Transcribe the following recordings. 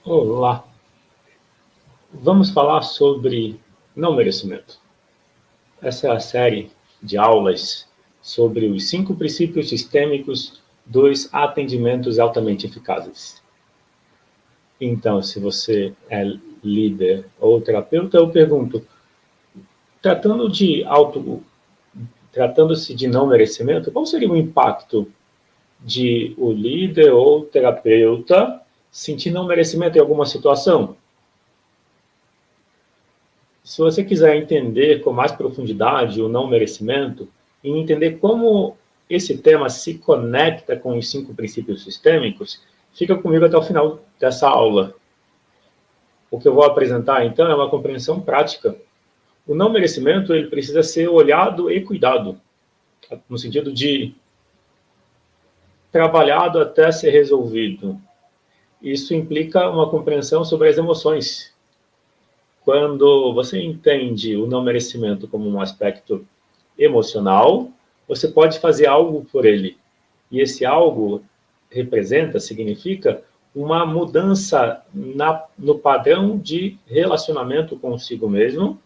Olá, vamos falar sobre não merecimento. Essa é a série de aulas sobre os 5 princípios sistêmicos dos atendimentos altamente eficazes. Então, se você é líder ou terapeuta, eu pergunto, tratando-se de não merecimento, qual seria o impacto de o líder ou terapeuta sentir não merecimento em alguma situação? Se você quiser entender com mais profundidade o não merecimento e entender como esse tema se conecta com os 5 princípios sistêmicos, fica comigo até o final dessa aula. O que eu vou apresentar, então, é uma compreensão prática. O não merecimento ele precisa ser olhado e cuidado, no sentido de trabalhado até ser resolvido. Isso implica uma compreensão sobre as emoções. Quando você entende o não merecimento como um aspecto emocional, você pode fazer algo por ele. E esse algo significa uma mudança no padrão de relacionamento consigo mesmo,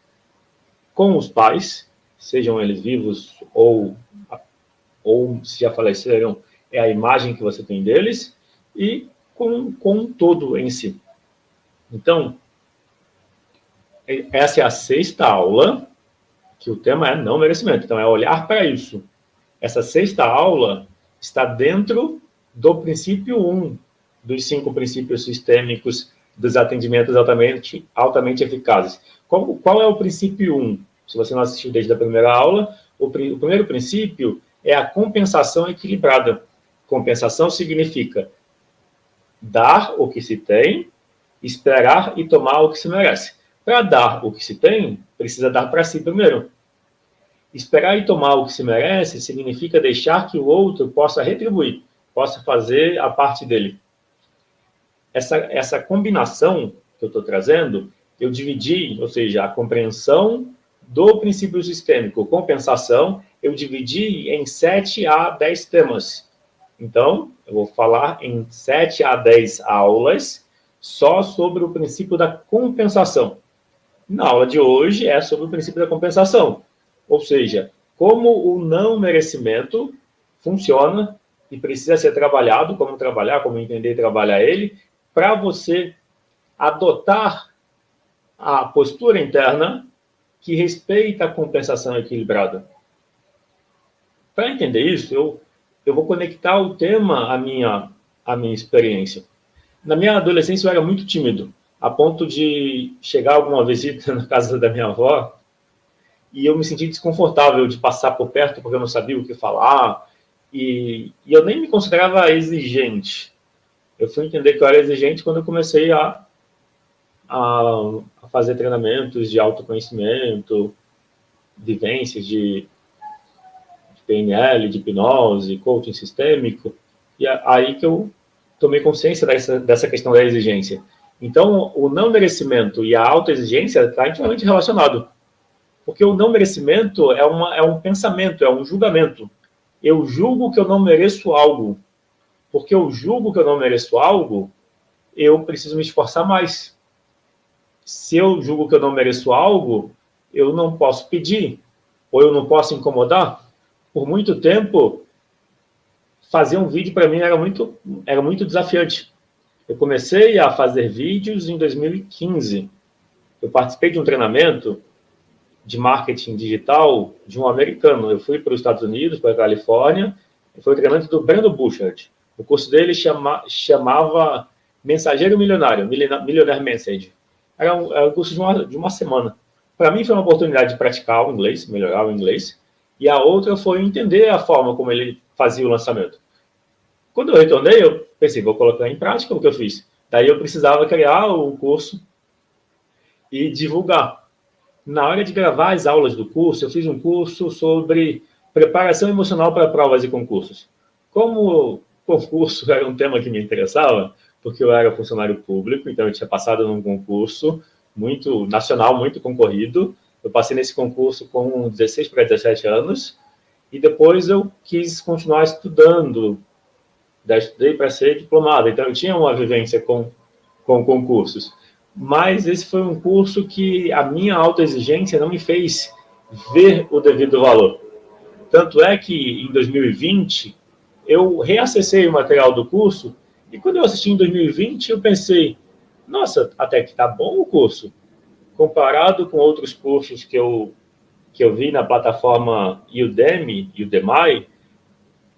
com os pais, sejam eles vivos ou se já faleceram, é a imagem que você tem deles, e com o todo em si. Então, essa é a 6ª aula, que o tema é não merecimento. Então, é olhar para isso. Essa 6ª aula está dentro do princípio 1 dos 5 princípios sistêmicos dos atendimentos altamente eficazes. Qual é o princípio 1? Se você não assistiu desde a primeira aula, o primeiro princípio é a compensação equilibrada. Compensação significa dar o que se tem, esperar e tomar o que se merece. Para dar o que se tem, precisa dar para si primeiro. Esperar e tomar o que se merece significa deixar que o outro possa retribuir, possa fazer a parte dele. Essa combinação que eu estou trazendo, eu dividi, ou seja, a compreensão do princípio sistêmico, compensação, eu dividi em 7 a 10 temas. Então, eu vou falar em 7 a 10 aulas só sobre o princípio da compensação. Na aula de hoje é sobre o princípio da compensação, ou seja, como o não merecimento funciona e precisa ser trabalhado, como trabalhar, como entender e trabalhar ele, para você adotar a postura interna que respeita a compensação equilibrada. Para entender isso, eu vou conectar o tema à minha experiência. Na minha adolescência eu era muito tímido, a ponto de chegar alguma visita na casa da minha avó e eu me senti desconfortável de passar por perto porque eu não sabia o que falar e eu nem me considerava exigente. Eu fui entender que eu era exigente quando eu comecei a fazer treinamentos de autoconhecimento, vivências de PNL, de hipnose, coaching sistêmico, e é aí que eu tomei consciência dessa questão da exigência. Então, o não merecimento e a autoexigência está intimamente relacionado. Porque o não merecimento é um pensamento, é um julgamento. Eu julgo que eu não mereço algo. Porque eu julgo que eu não mereço algo, eu preciso me esforçar mais. Se eu julgo que eu não mereço algo, eu não posso pedir, ou eu não posso incomodar. Por muito tempo, fazer um vídeo para mim era muito desafiante. Eu comecei a fazer vídeos em 2015. Eu participei de um treinamento de marketing digital de um americano. Eu fui para os Estados Unidos, para a Califórnia, e foi o treinamento do Brandon Burchard. O curso dele chamava Mensageiro Milionário, Millionaire Message. Era um curso de uma semana. Para mim foi uma oportunidade de praticar o inglês, melhorar o inglês, e a outra foi entender a forma como ele fazia o lançamento. Quando eu retornei, eu pensei, vou colocar em prática o que eu fiz. Daí eu precisava criar o curso e divulgar. Na hora de gravar as aulas do curso, eu fiz um curso sobre preparação emocional para provas e concursos. Como concurso era um tema que me interessava, porque eu era funcionário público, então eu tinha passado num concurso muito nacional, muito concorrido. Eu passei nesse concurso com 16 para 17 anos, e depois eu quis continuar estudando. Daí estudei para ser diplomado, então eu tinha uma vivência com com concursos. Mas esse foi um curso que a minha autoexigência não me fez ver o devido valor. Tanto é que, em 2020, eu reacessei o material do curso e quando eu assisti em 2020, eu pensei, nossa, até que tá bom o curso. Comparado com outros cursos que eu vi na plataforma Udemy,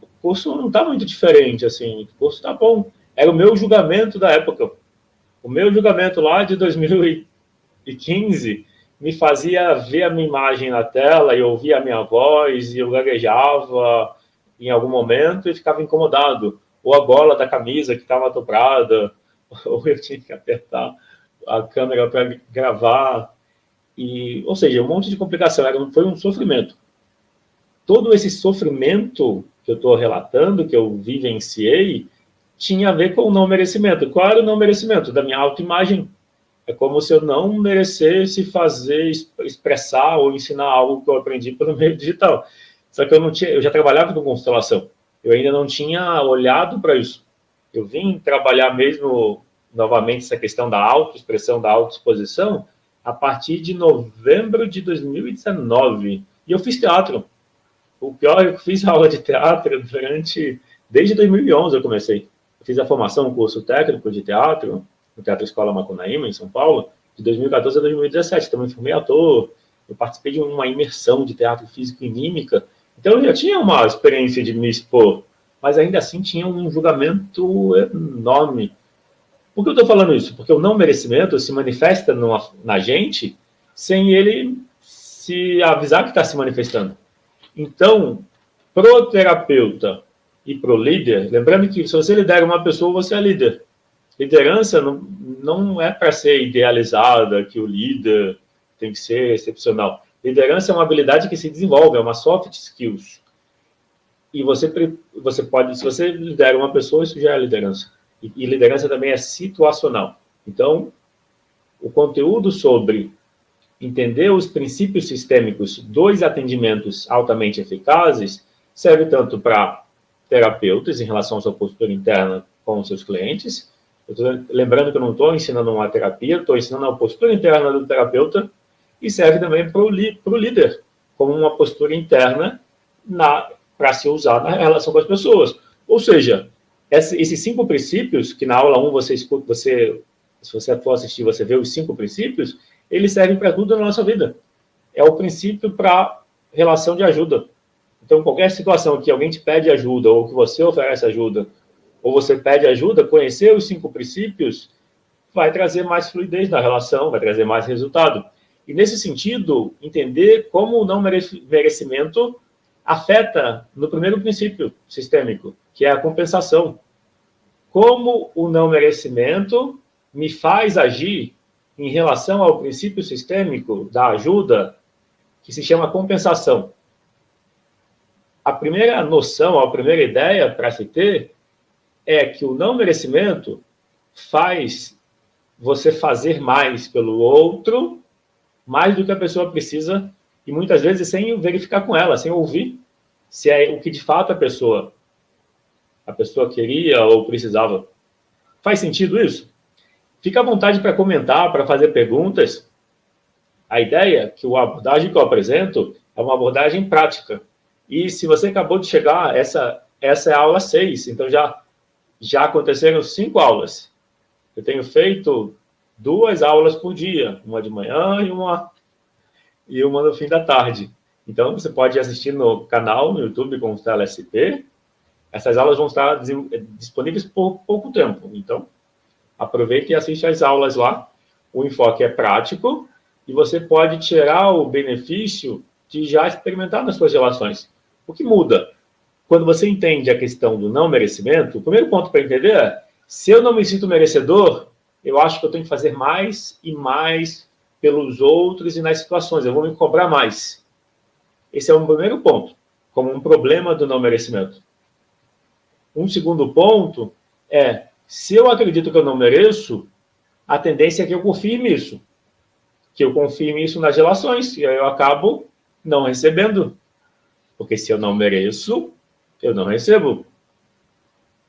o curso não está muito diferente, assim, o curso está bom. Era o meu julgamento da época. O meu julgamento lá de 2015 me fazia ver a minha imagem na tela e ouvir a minha voz e eu gaguejava em algum momento e ficava incomodado. Ou a gola da camisa que estava dobrada, ou eu tinha que apertar a câmera para gravar. Ou seja, um monte de complicação. Foi um sofrimento. Todo esse sofrimento que eu estou relatando, que eu vivenciei, tinha a ver com o não merecimento. Qual era o não merecimento? Da minha autoimagem. É como se eu não merecesse fazer, expressar ou ensinar algo que eu aprendi pelo meio digital. Só que eu já trabalhava com constelação. Eu ainda não tinha olhado para isso. Eu vim trabalhar mesmo, novamente, essa questão da autoexpressão, da autoexposição, a partir de novembro de 2019. E eu fiz teatro. O pior é que eu fiz aula de teatro desde 2011 eu comecei. Eu fiz a formação, um curso técnico de teatro, no Teatro Escola Macunaíma, em São Paulo, de 2014 a 2017. Também formei ator, eu participei de uma imersão de teatro físico e mímica. Então, eu já tinha uma experiência de me expor, mas ainda assim tinha um julgamento enorme. Por que eu estou falando isso? Porque o não merecimento se manifesta na gente sem ele se avisar que está se manifestando. Então, pro terapeuta e pro líder, lembrando que se você lidera uma pessoa, você é líder. Liderança não é para ser idealizada, que o líder tem que ser excepcional. Liderança é uma habilidade que se desenvolve, é uma soft skills. E você pode, se você lidera uma pessoa, isso já é liderança. E liderança também é situacional. Então, o conteúdo sobre entender os princípios sistêmicos dos atendimentos altamente eficazes serve tanto para terapeutas em relação à sua postura interna com os seus clientes. Eu estou lembrando que eu não estou ensinando uma terapia, estou ensinando a postura interna do terapeuta e serve também para o líder, como uma postura interna para se usar na relação com as pessoas. Ou seja, esses 5 princípios, que na aula 1 você escuta, se você for assistir, você vê os 5 princípios, eles servem para tudo na nossa vida. É o princípio para relação de ajuda. Então, qualquer situação que alguém te pede ajuda, ou que você oferece ajuda, ou você pede ajuda, conhecer os 5 princípios vai trazer mais fluidez na relação, vai trazer mais resultado. E, nesse sentido, entender como o não merecimento afeta no primeiro princípio sistêmico, que é a compensação. Como o não merecimento me faz agir em relação ao princípio sistêmico da ajuda, que se chama compensação. A primeira noção, a primeira ideia para se ter é que o não merecimento faz você fazer mais pelo outro, mais do que a pessoa precisa, e muitas vezes sem verificar com ela, sem ouvir se é o que de fato a pessoa queria ou precisava. Faz sentido isso? Fica à vontade para comentar, para fazer perguntas. A ideia que a abordagem que eu apresento é uma abordagem prática. E se você acabou de chegar, essa é a aula 6. Então, já aconteceram 5 aulas. Eu tenho feito 2 aulas por dia. Uma de manhã e uma no fim da tarde. Então, você pode assistir no canal, no YouTube, Constela SP. Essas aulas vão estar disponíveis por pouco tempo. Então, aproveite e assiste as aulas lá. O enfoque é prático e você pode tirar o benefício de já experimentar nas suas relações. O que muda? Quando você entende a questão do não merecimento, o primeiro ponto para entender é, se eu não me sinto merecedor, eu acho que eu tenho que fazer mais e mais pelos outros e nas situações. Eu vou me cobrar mais. Esse é o primeiro ponto, como um problema do não merecimento. Um segundo ponto é, se eu acredito que eu não mereço, a tendência é que eu confirme isso. Que eu confirme isso nas relações, e aí eu acabo não recebendo. Porque se eu não mereço, eu não recebo.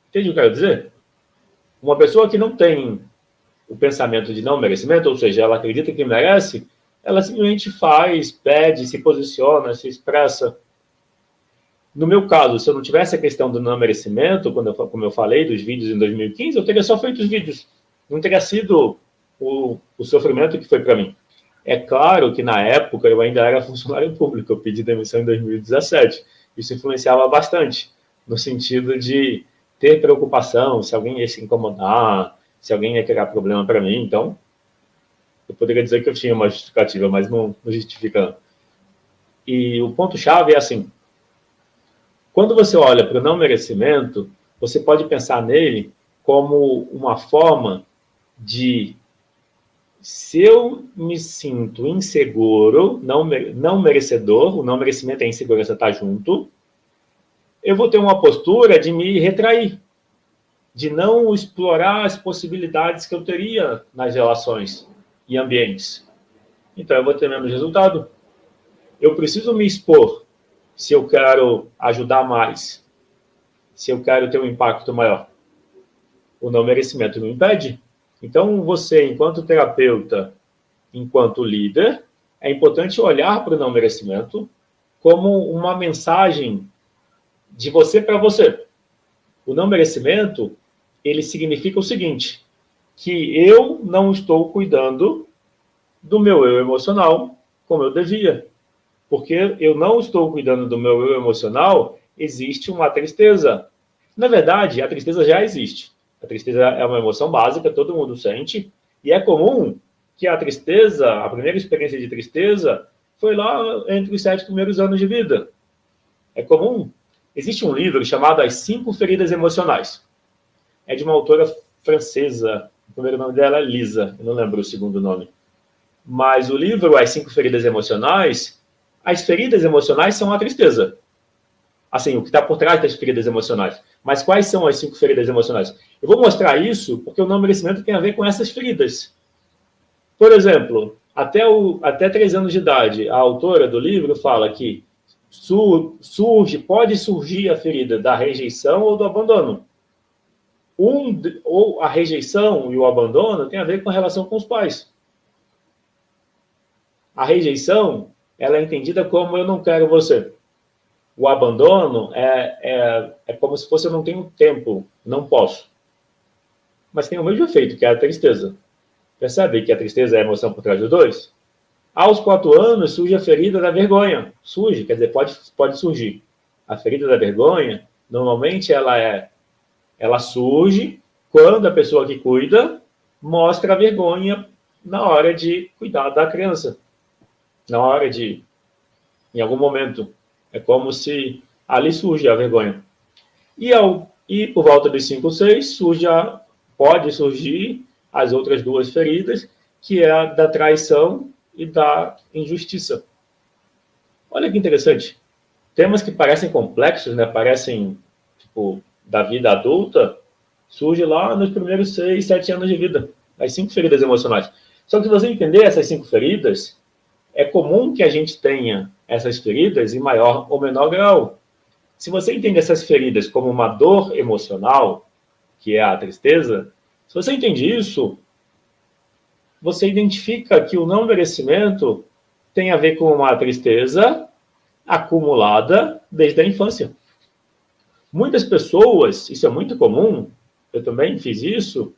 Entende o que eu quero dizer? Uma pessoa que não tem o pensamento de não merecimento, ou seja, ela acredita que merece, ela simplesmente faz, pede, se posiciona, se expressa. No meu caso, se eu não tivesse a questão do não merecimento, como eu falei dos vídeos em 2015, eu teria só feito os vídeos. Não teria sido o sofrimento que foi para mim. É claro que na época eu ainda era funcionário público, eu pedi demissão em 2017. Isso influenciava bastante, no sentido de ter preocupação, se alguém ia se incomodar, se alguém ia criar problema para mim. Então, eu poderia dizer que eu tinha uma justificativa, mas não justifica. E o ponto-chave é assim, quando você olha para o não merecimento, você pode pensar nele como uma forma de, se eu me sinto inseguro, não merecedor, o não merecimento e a insegurança está junto, eu vou ter uma postura de me retrair, de não explorar as possibilidades que eu teria nas relações e ambientes. Então, eu vou ter menos resultado. Eu preciso me expor se eu quero ajudar mais, se eu quero ter um impacto maior. O não merecimento me impede. Então, você, enquanto terapeuta, enquanto líder, é importante olhar para o não merecimento como uma mensagem de você para você. O não merecimento, ele significa o seguinte, que eu não estou cuidando do meu eu emocional como eu devia. Porque eu não estou cuidando do meu eu emocional, existe uma tristeza. Na verdade, a tristeza já existe. A tristeza é uma emoção básica, todo mundo sente, e é comum que a tristeza, a primeira experiência de tristeza, foi lá entre os 7 primeiros anos de vida. É comum. Existe um livro chamado As 5 Feridas Emocionais. É de uma autora francesa, o primeiro nome dela é Lisa, eu não lembro o segundo nome. Mas o livro As 5 Feridas Emocionais, as feridas emocionais são a tristeza. Assim, o que está por trás das feridas emocionais. Mas quais são as 5 feridas emocionais? Eu vou mostrar isso porque o não merecimento tem a ver com essas feridas. Por exemplo, até 3 anos de idade, a autora do livro fala que pode surgir a ferida da rejeição ou do abandono. Ou a rejeição e o abandono tem a ver com a relação com os pais. A rejeição, ela é entendida como eu não quero você. O abandono é como se fosse eu não tenho tempo, não posso. Mas tem o mesmo efeito, que é a tristeza. Percebe que a tristeza é a emoção por trás dos dois? Aos 4 anos surge a ferida da vergonha. Surge, quer dizer, pode surgir. A ferida da vergonha, normalmente ela surge quando a pessoa que cuida mostra a vergonha na hora de cuidar da criança. Na hora de, em algum momento, é como se ali surge a vergonha. E por volta dos 5, 6, pode surgir as outras 2 feridas, que é a da traição e da injustiça. Olha que interessante. Temas que parecem complexos, né? Parecem, tipo, da vida adulta, surge lá nos primeiros 6, 7 anos de vida. As 5 feridas emocionais. Só que se você entender essas 5 feridas, é comum que a gente tenha essas feridas em maior ou menor grau. Se você entende essas feridas como uma dor emocional, que é a tristeza, se você entende isso, você identifica que o não merecimento tem a ver com uma tristeza acumulada desde a infância. Muitas pessoas, isso é muito comum, eu também fiz isso,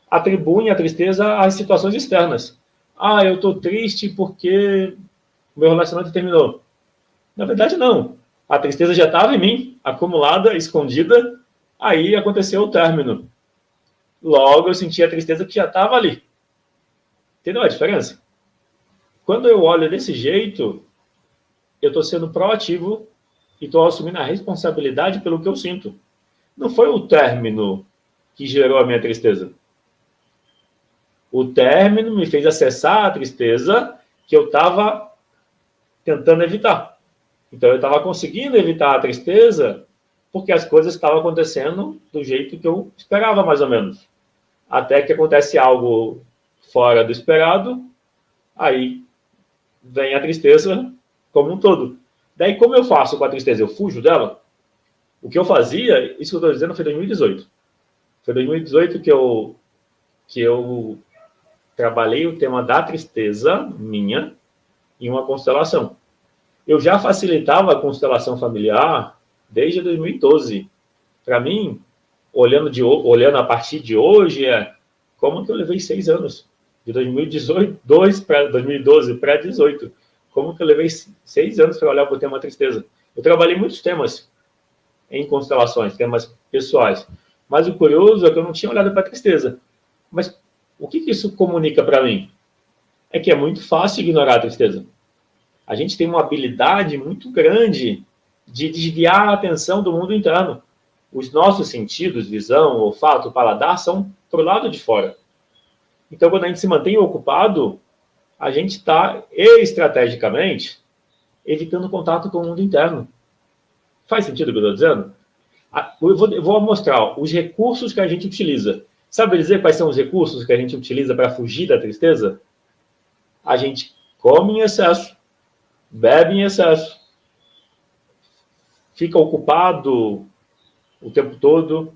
atribuem a tristeza às situações externas. Ah, eu estou triste porque o meu relacionamento terminou. Na verdade, não. A tristeza já estava em mim, acumulada, escondida, aí aconteceu o término. Logo, eu senti a tristeza que já estava ali. Entendeu a diferença? Quando eu olho desse jeito, eu estou sendo proativo e estou assumindo a responsabilidade pelo que eu sinto. Não foi o término que gerou a minha tristeza. O término me fez acessar a tristeza que eu estava tentando evitar. Então, eu estava conseguindo evitar a tristeza porque as coisas estavam acontecendo do jeito que eu esperava, mais ou menos. Até que acontece algo fora do esperado, aí vem a tristeza como um todo. Daí, como eu faço com a tristeza? Eu fujo dela? O que eu fazia, isso que eu estou dizendo, foi em 2018. Foi em 2018 que eu que eu trabalhei o tema da tristeza minha em uma constelação. Eu já facilitava a constelação familiar desde 2012. Para mim, olhando a partir de hoje, como que eu levei 6 anos? De 2012 para 2018. Como que eu levei 6 anos para olhar para o tema tristeza? Eu trabalhei muitos temas em constelações, temas pessoais. Mas o curioso é que eu não tinha olhado para a tristeza. Mas o que isso comunica para mim? É que é muito fácil ignorar a tristeza. A gente tem uma habilidade muito grande de desviar a atenção do mundo interno. Os nossos sentidos, visão, olfato, paladar, são para o lado de fora. Então, quando a gente se mantém ocupado, a gente está, estrategicamente, evitando contato com o mundo interno. Faz sentido o que eu estou dizendo? Eu vou mostrar os recursos que a gente utiliza. Sabe dizer quais são os recursos que a gente utiliza para fugir da tristeza? A gente come em excesso, bebe em excesso, fica ocupado o tempo todo,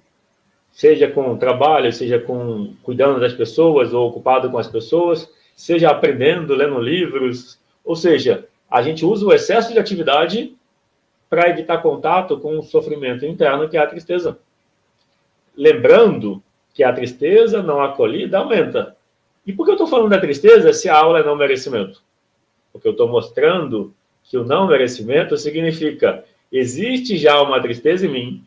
seja com o trabalho, seja com cuidando das pessoas ou ocupado com as pessoas, seja aprendendo, lendo livros. Ou seja, a gente usa o excesso de atividade para evitar contato com o sofrimento interno, que é a tristeza. Lembrando que a tristeza não acolhida aumenta. E por que eu estou falando da tristeza se a aula é não merecimento? Porque eu estou mostrando que o não merecimento significa existe já uma tristeza em mim,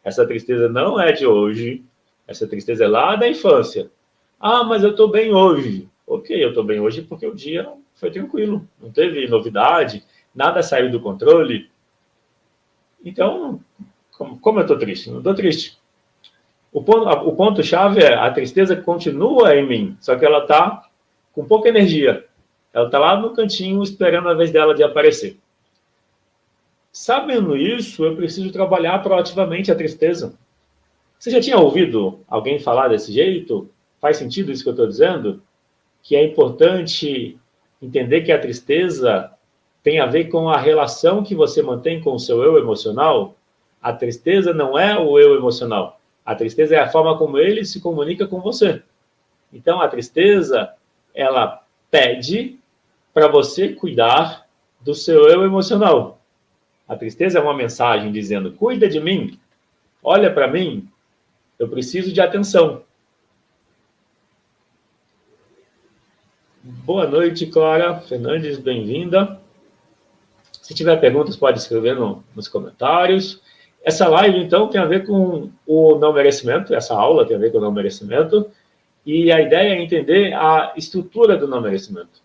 essa tristeza não é de hoje, essa tristeza é lá da infância. Ah, mas eu estou bem hoje. Ok, eu estou bem hoje porque o dia foi tranquilo, não teve novidade, nada saiu do controle. Então, como eu estou triste? Não estou triste. O ponto-chave é a tristeza continua em mim, só que ela está com pouca energia. Ela está lá no cantinho esperando a vez dela de aparecer. Sabendo isso, eu preciso trabalhar proativamente a tristeza. Você já tinha ouvido alguém falar desse jeito? Faz sentido isso que eu estou dizendo? Que é importante entender que a tristeza tem a ver com a relação que você mantém com o seu eu emocional. A tristeza não é o eu emocional. A tristeza é a forma como ele se comunica com você. Então, a tristeza, ela pede para você cuidar do seu eu emocional. A tristeza é uma mensagem dizendo, cuida de mim, olha para mim, eu preciso de atenção. Boa noite, Clara Fernandes, bem-vinda. Se tiver perguntas, pode escrever nos comentários. Essa live, então, tem a ver com o não merecimento, essa aula tem a ver com o não merecimento, e a ideia é entender a estrutura do não merecimento.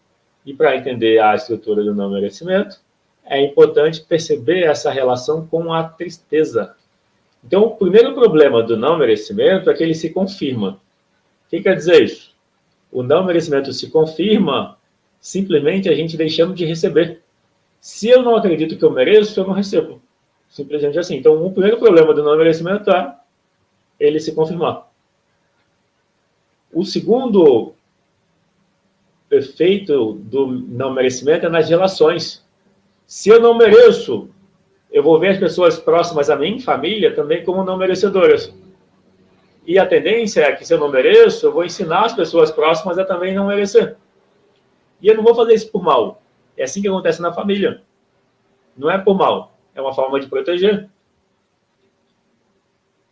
E para entender a estrutura do não merecimento, é importante perceber essa relação com a tristeza. Então, o primeiro problema do não merecimento é que ele se confirma. O que quer dizer isso? O não merecimento se confirma simplesmente a gente deixando de receber. Se eu não acredito que eu mereço, eu não recebo. Simplesmente assim. Então, o primeiro problema do não merecimento é ele se confirmar. O segundo efeito do não merecimento é nas relações. Se eu não mereço, eu vou ver as pessoas próximas a mim, família, também como não merecedoras. E a tendência é que, se eu não mereço, eu vou ensinar as pessoas próximas a também não merecer. E eu não vou fazer isso por mal. É assim que acontece na família. Não é por mal. É uma forma de proteger.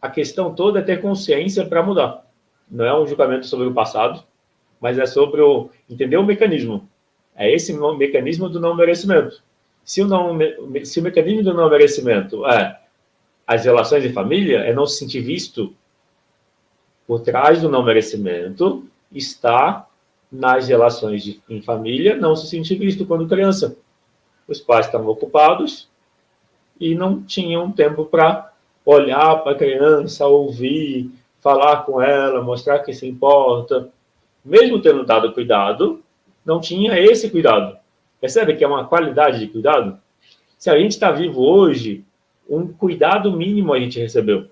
A questão toda é ter consciência para mudar. Não é um julgamento sobre o passado, mas é sobre entender o mecanismo. É esse mecanismo do não merecimento. Se o mecanismo do não merecimento é as relações de família, é não se sentir visto, por trás do não merecimento está nas relações em família, não se sentir visto quando criança. Os pais estavam ocupados e não tinham tempo para olhar para a criança, ouvir, falar com ela, mostrar que se importa. Mesmo tendo dado cuidado, não tinha esse cuidado. Percebe que é uma qualidade de cuidado? Se a gente está vivo hoje, um cuidado mínimo a gente recebeu.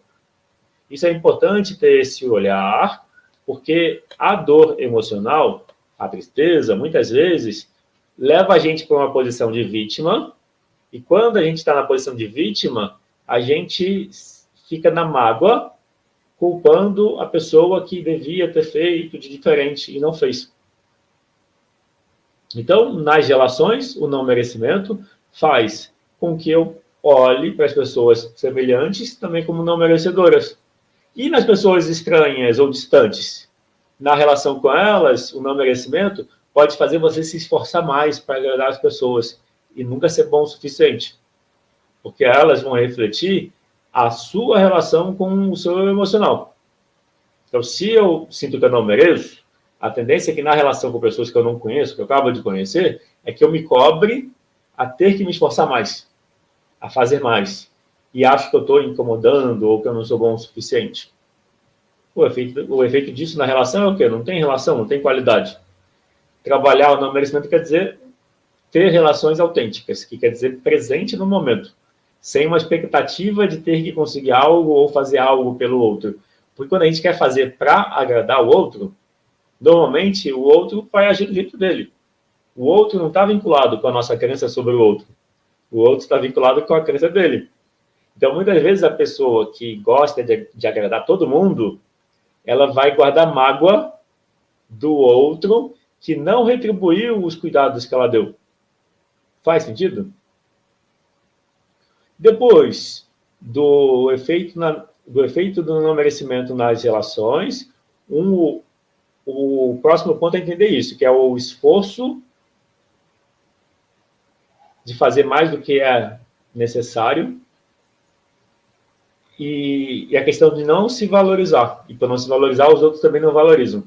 Isso é importante ter esse olhar, porque a dor emocional, a tristeza, muitas vezes, leva a gente para uma posição de vítima, e quando a gente está na posição de vítima, a gente fica na mágoa culpando a pessoa que devia ter feito de diferente e não fez. Então, nas relações, o não merecimento faz com que eu olhe para as pessoas semelhantes também como não merecedoras. E nas pessoas estranhas ou distantes, na relação com elas, o não merecimento pode fazer você se esforçar mais para agradar as pessoas e nunca ser bom o suficiente. Porque elas vão refletir a sua relação com o seu emocional. Então, se eu sinto que eu não mereço, a tendência é que na relação com pessoas que eu não conheço, que eu acabo de conhecer, é que eu me cobre a ter que me esforçar mais, a fazer mais. E acho que eu estou incomodando ou que eu não sou bom o suficiente. O efeito disso na relação é o quê? Não tem relação, não tem qualidade. Trabalhar o não merecimento quer dizer ter relações autênticas, que quer dizer presente no momento, sem uma expectativa de ter que conseguir algo ou fazer algo pelo outro. Porque quando a gente quer fazer para agradar o outro, normalmente o outro vai agir do jeito dele. O outro não está vinculado com a nossa crença sobre o outro. O outro está vinculado com a crença dele. Então, muitas vezes, a pessoa que gosta de agradar todo mundo, ela vai guardar mágoa do outro que não retribuiu os cuidados que ela deu. Faz sentido? Depois do efeito do não merecimento nas relações, o próximo ponto é entender isso, que é o esforço de fazer mais do que é necessário e a questão de não se valorizar. E por não se valorizar, os outros também não valorizam.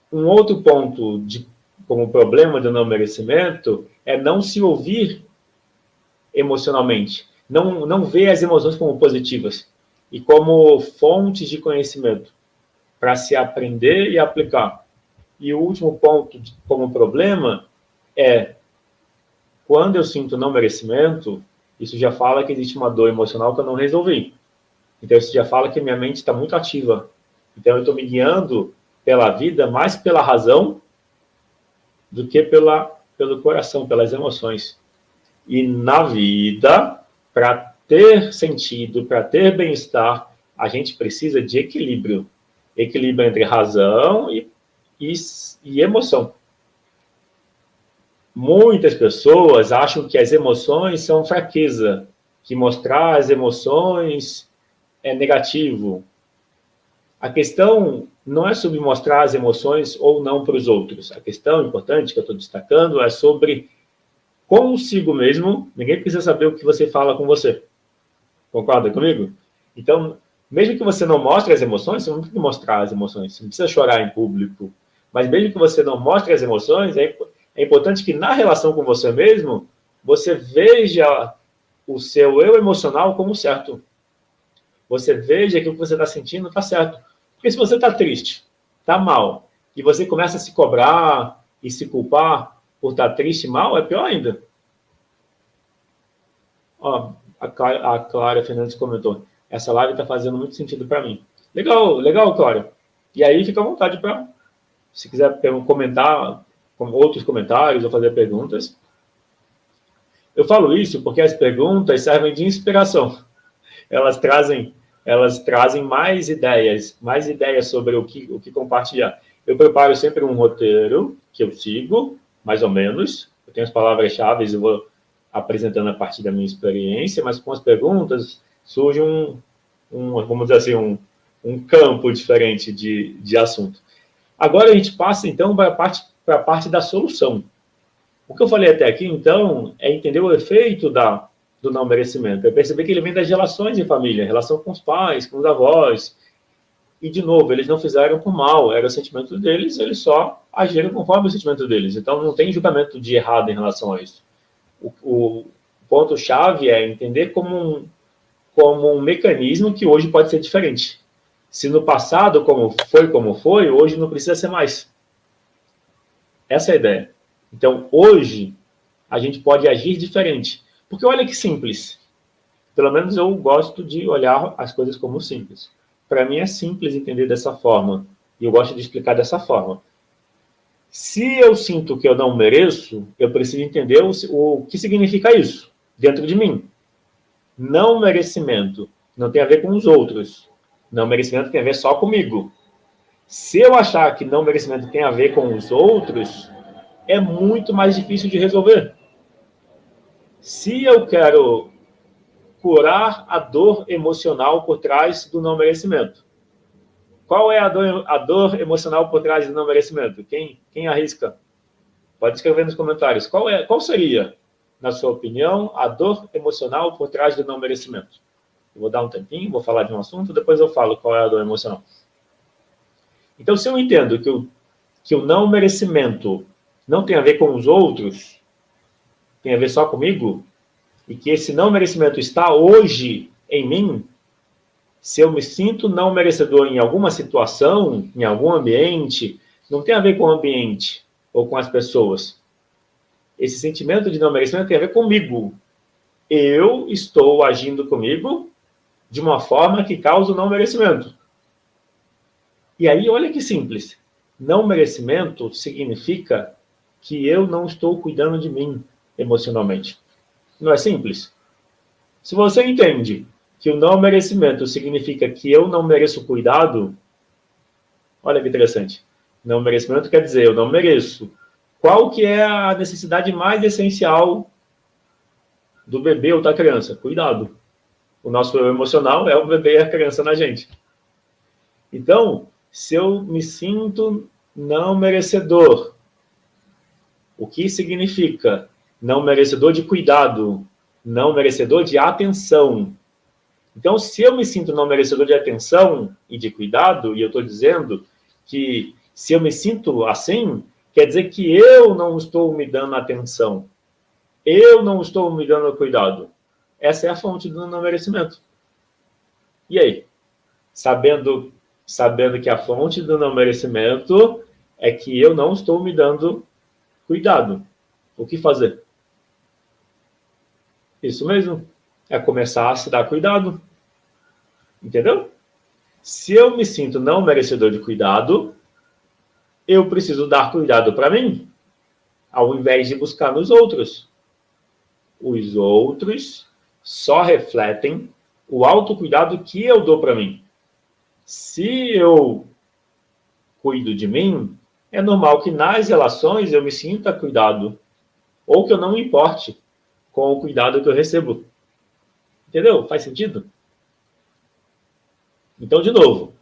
Um outro ponto como problema do não merecimento é não se ouvir emocionalmente. Não ver as emoções como positivas e como fontes de conhecimento para se aprender e aplicar. E o último ponto como problema é quando eu sinto não merecimento, isso já fala que existe uma dor emocional que eu não resolvi. Então, isso já fala que minha mente está muito ativa. Então, eu estou me guiando pela vida mais pela razão do que pelo coração, pelas emoções. E na vida, para ter sentido, para ter bem-estar, a gente precisa de equilíbrio. Equilíbrio entre razão e emoção. Muitas pessoas acham que as emoções são fraqueza, que mostrar as emoções é negativo. A questão não é sobre mostrar as emoções ou não para os outros. A questão importante que eu estou destacando é sobre consigo mesmo. Ninguém precisa saber o que você fala com você. Concorda comigo? Então, mesmo que você não mostre as emoções, você não tem que mostrar as emoções. Você não precisa chorar em público. Mas mesmo que você não mostre as emoções, é importante que na relação com você mesmo, você veja o seu eu emocional como certo. Você veja que o que você está sentindo está certo. Porque se você está triste, está mal, e você começa a se cobrar e se culpar por estar triste e mal, é pior ainda. Ó, a Clara Fernandes comentou, essa live está fazendo muito sentido para mim. Legal, legal, Clara. E aí fica à vontade para, se quiser comentar, com outros comentários ou fazer perguntas. Eu falo isso porque as perguntas servem de inspiração. Elas trazem mais ideias sobre o que compartilhar. Eu preparo sempre um roteiro que eu sigo, mais ou menos. Eu tenho as palavras-chave e vou apresentando a partir da minha experiência, mas com as perguntas surge vamos dizer assim, um campo diferente de assunto. Agora a gente passa, então, para a parte da solução. O que eu falei até aqui, então, é entender o efeito do não merecimento. É perceber que ele vem das relações em família, relação com os pais, com os avós. E, de novo, eles não fizeram por mal, era o sentimento deles, eles só agiram conforme o sentimento deles. Então, não tem julgamento de errado em relação a isso. O ponto-chave é entender como um mecanismo que hoje pode ser diferente. Se no passado como foi, hoje não precisa ser mais. Essa é a ideia. Então, hoje, a gente pode agir diferente. Porque olha que simples. Pelo menos eu gosto de olhar as coisas como simples. Para mim é simples entender dessa forma. E eu gosto de explicar dessa forma. Se eu sinto que eu não mereço, eu preciso entender o que significa isso dentro de mim. Não merecimento não tem a ver com os outros. Não merecimento tem a ver só comigo. Se eu achar que não merecimento tem a ver com os outros, é muito mais difícil de resolver. Se eu quero curar a dor emocional por trás do não merecimento, qual é a dor emocional por trás do não merecimento? Quem arrisca? Pode escrever nos comentários. Qual seria, na sua opinião, a dor emocional por trás do não merecimento? Eu vou dar um tempinho, vou falar de um assunto, depois eu falo qual é a dor emocional. Então, se eu entendo que o não merecimento não tem a ver com os outros, tem a ver só comigo, e que esse não merecimento está hoje em mim, se eu me sinto não merecedor em alguma situação, em algum ambiente, não tem a ver com o ambiente ou com as pessoas. Esse sentimento de não merecimento tem a ver comigo. Eu estou agindo comigo de uma forma que causa o não merecimento. E aí, olha que simples. Não merecimento significa que eu não estou cuidando de mim emocionalmente. Não é simples? Se você entende que o não merecimento significa que eu não mereço cuidado, olha que interessante. Não merecimento quer dizer eu não mereço. Qual que é a necessidade mais essencial do bebê ou da criança? Cuidado. O nosso eu emocional é o bebê e a criança na gente. Então, se eu me sinto não merecedor, o que significa não merecedor de cuidado, não merecedor de atenção? Então, se eu me sinto não merecedor de atenção e de cuidado, e eu estou dizendo que se eu me sinto assim, quer dizer que eu não estou me dando atenção, eu não estou me dando cuidado. Essa é a fonte do não merecimento. E aí? Sabendo que a fonte do não merecimento é que eu não estou me dando cuidado. O que fazer? Isso mesmo. É começar a se dar cuidado. Entendeu? Se eu me sinto não merecedor de cuidado, eu preciso dar cuidado para mim, ao invés de buscar nos outros. Os outros só refletem o autocuidado que eu dou para mim. Se eu cuido de mim, é normal que nas relações eu me sinta cuidado, ou que eu não me importe com o cuidado que eu recebo. Entendeu? Faz sentido? Então, de novo,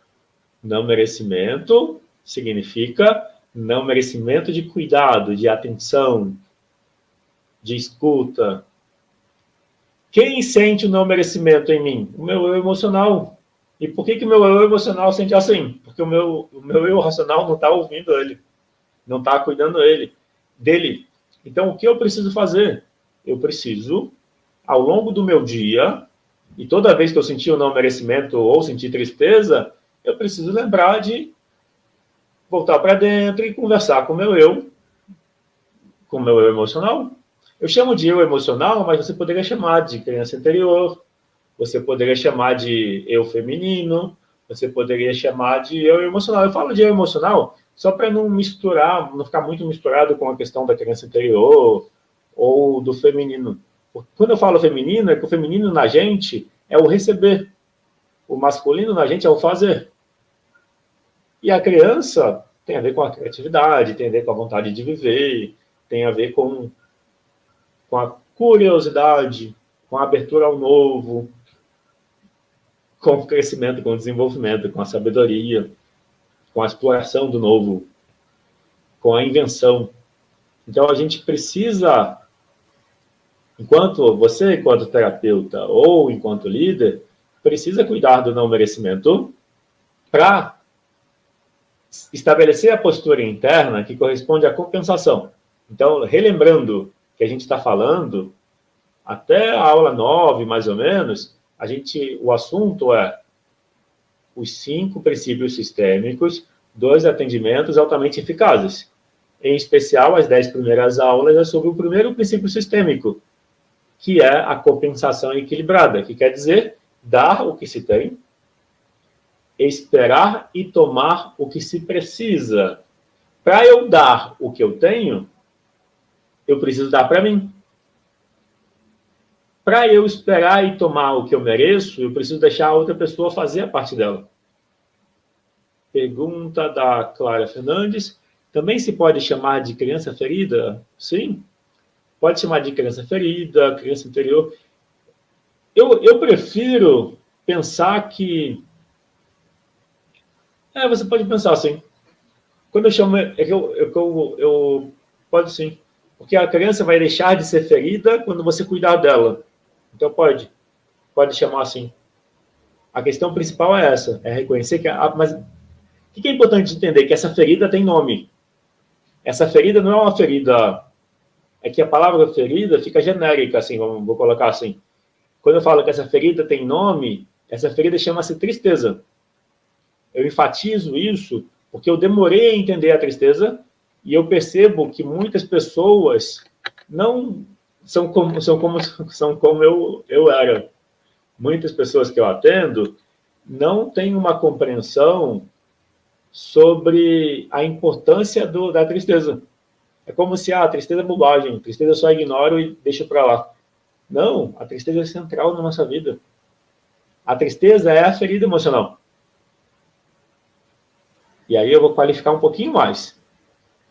não merecimento significa não merecimento de cuidado, de atenção, de escuta. Quem sente o não merecimento em mim? O meu eu emocional. E por que o meu eu emocional sente assim? Porque o meu eu racional não está ouvindo ele, não está cuidando dele. Então, o que eu preciso fazer? Eu preciso, ao longo do meu dia, e toda vez que eu sentir o não merecimento ou sentir tristeza, eu preciso lembrar de voltar para dentro e conversar com o meu eu emocional. Eu chamo de eu emocional, mas você poderia chamar de criança interior, você poderia chamar de eu feminino, você poderia chamar de eu emocional. Eu falo de eu emocional só para não misturar, não ficar muito misturado com a questão da criança interior ou do feminino. Quando eu falo feminino, é que o feminino na gente é o receber. O masculino na gente é o fazer. E a criança tem a ver com a criatividade, tem a ver com a vontade de viver, tem a ver com a curiosidade, com a abertura ao novo, com o crescimento, com o desenvolvimento, com a sabedoria, com a exploração do novo, com a invenção. Então, a gente precisa, enquanto terapeuta ou enquanto líder, precisa cuidar do não merecimento para estabelecer a postura interna que corresponde à compensação. Então, relembrando que a gente está falando, até a aula 9, mais ou menos, o assunto é os 5 princípios sistêmicos dos atendimentos altamente eficazes. Em especial, as 10 primeiras aulas é sobre o primeiro princípio sistêmico, que é a compensação equilibrada, que quer dizer dar o que se tem, esperar e tomar o que se precisa. Para eu dar o que eu tenho, eu preciso dar para mim. Para eu esperar e tomar o que eu mereço, eu preciso deixar a outra pessoa fazer a parte dela. Pergunta da Clara Fernandes. Também se pode chamar de criança ferida? Sim. Pode chamar de criança ferida, criança interior. Eu prefiro pensar que... você pode pensar assim. Quando eu chamo... eu pode sim. Porque a criança vai deixar de ser ferida quando você cuidar dela. Então pode chamar assim. A questão principal é essa. É reconhecer que... Mas o que é importante entender? Que essa ferida tem nome. Essa ferida não é uma ferida... É que a palavra ferida fica genérica, assim, vou colocar assim. Quando eu falo que essa ferida tem nome, essa ferida chama-se tristeza. Eu enfatizo isso porque eu demorei a entender a tristeza e eu percebo que muitas pessoas não são como eu era. Muitas pessoas que eu atendo não têm uma compreensão sobre a importância da tristeza. É como se a tristeza é bobagem, tristeza eu só ignoro e deixo para lá. Não, a tristeza é central na nossa vida. A tristeza é a ferida emocional. E aí eu vou qualificar um pouquinho mais.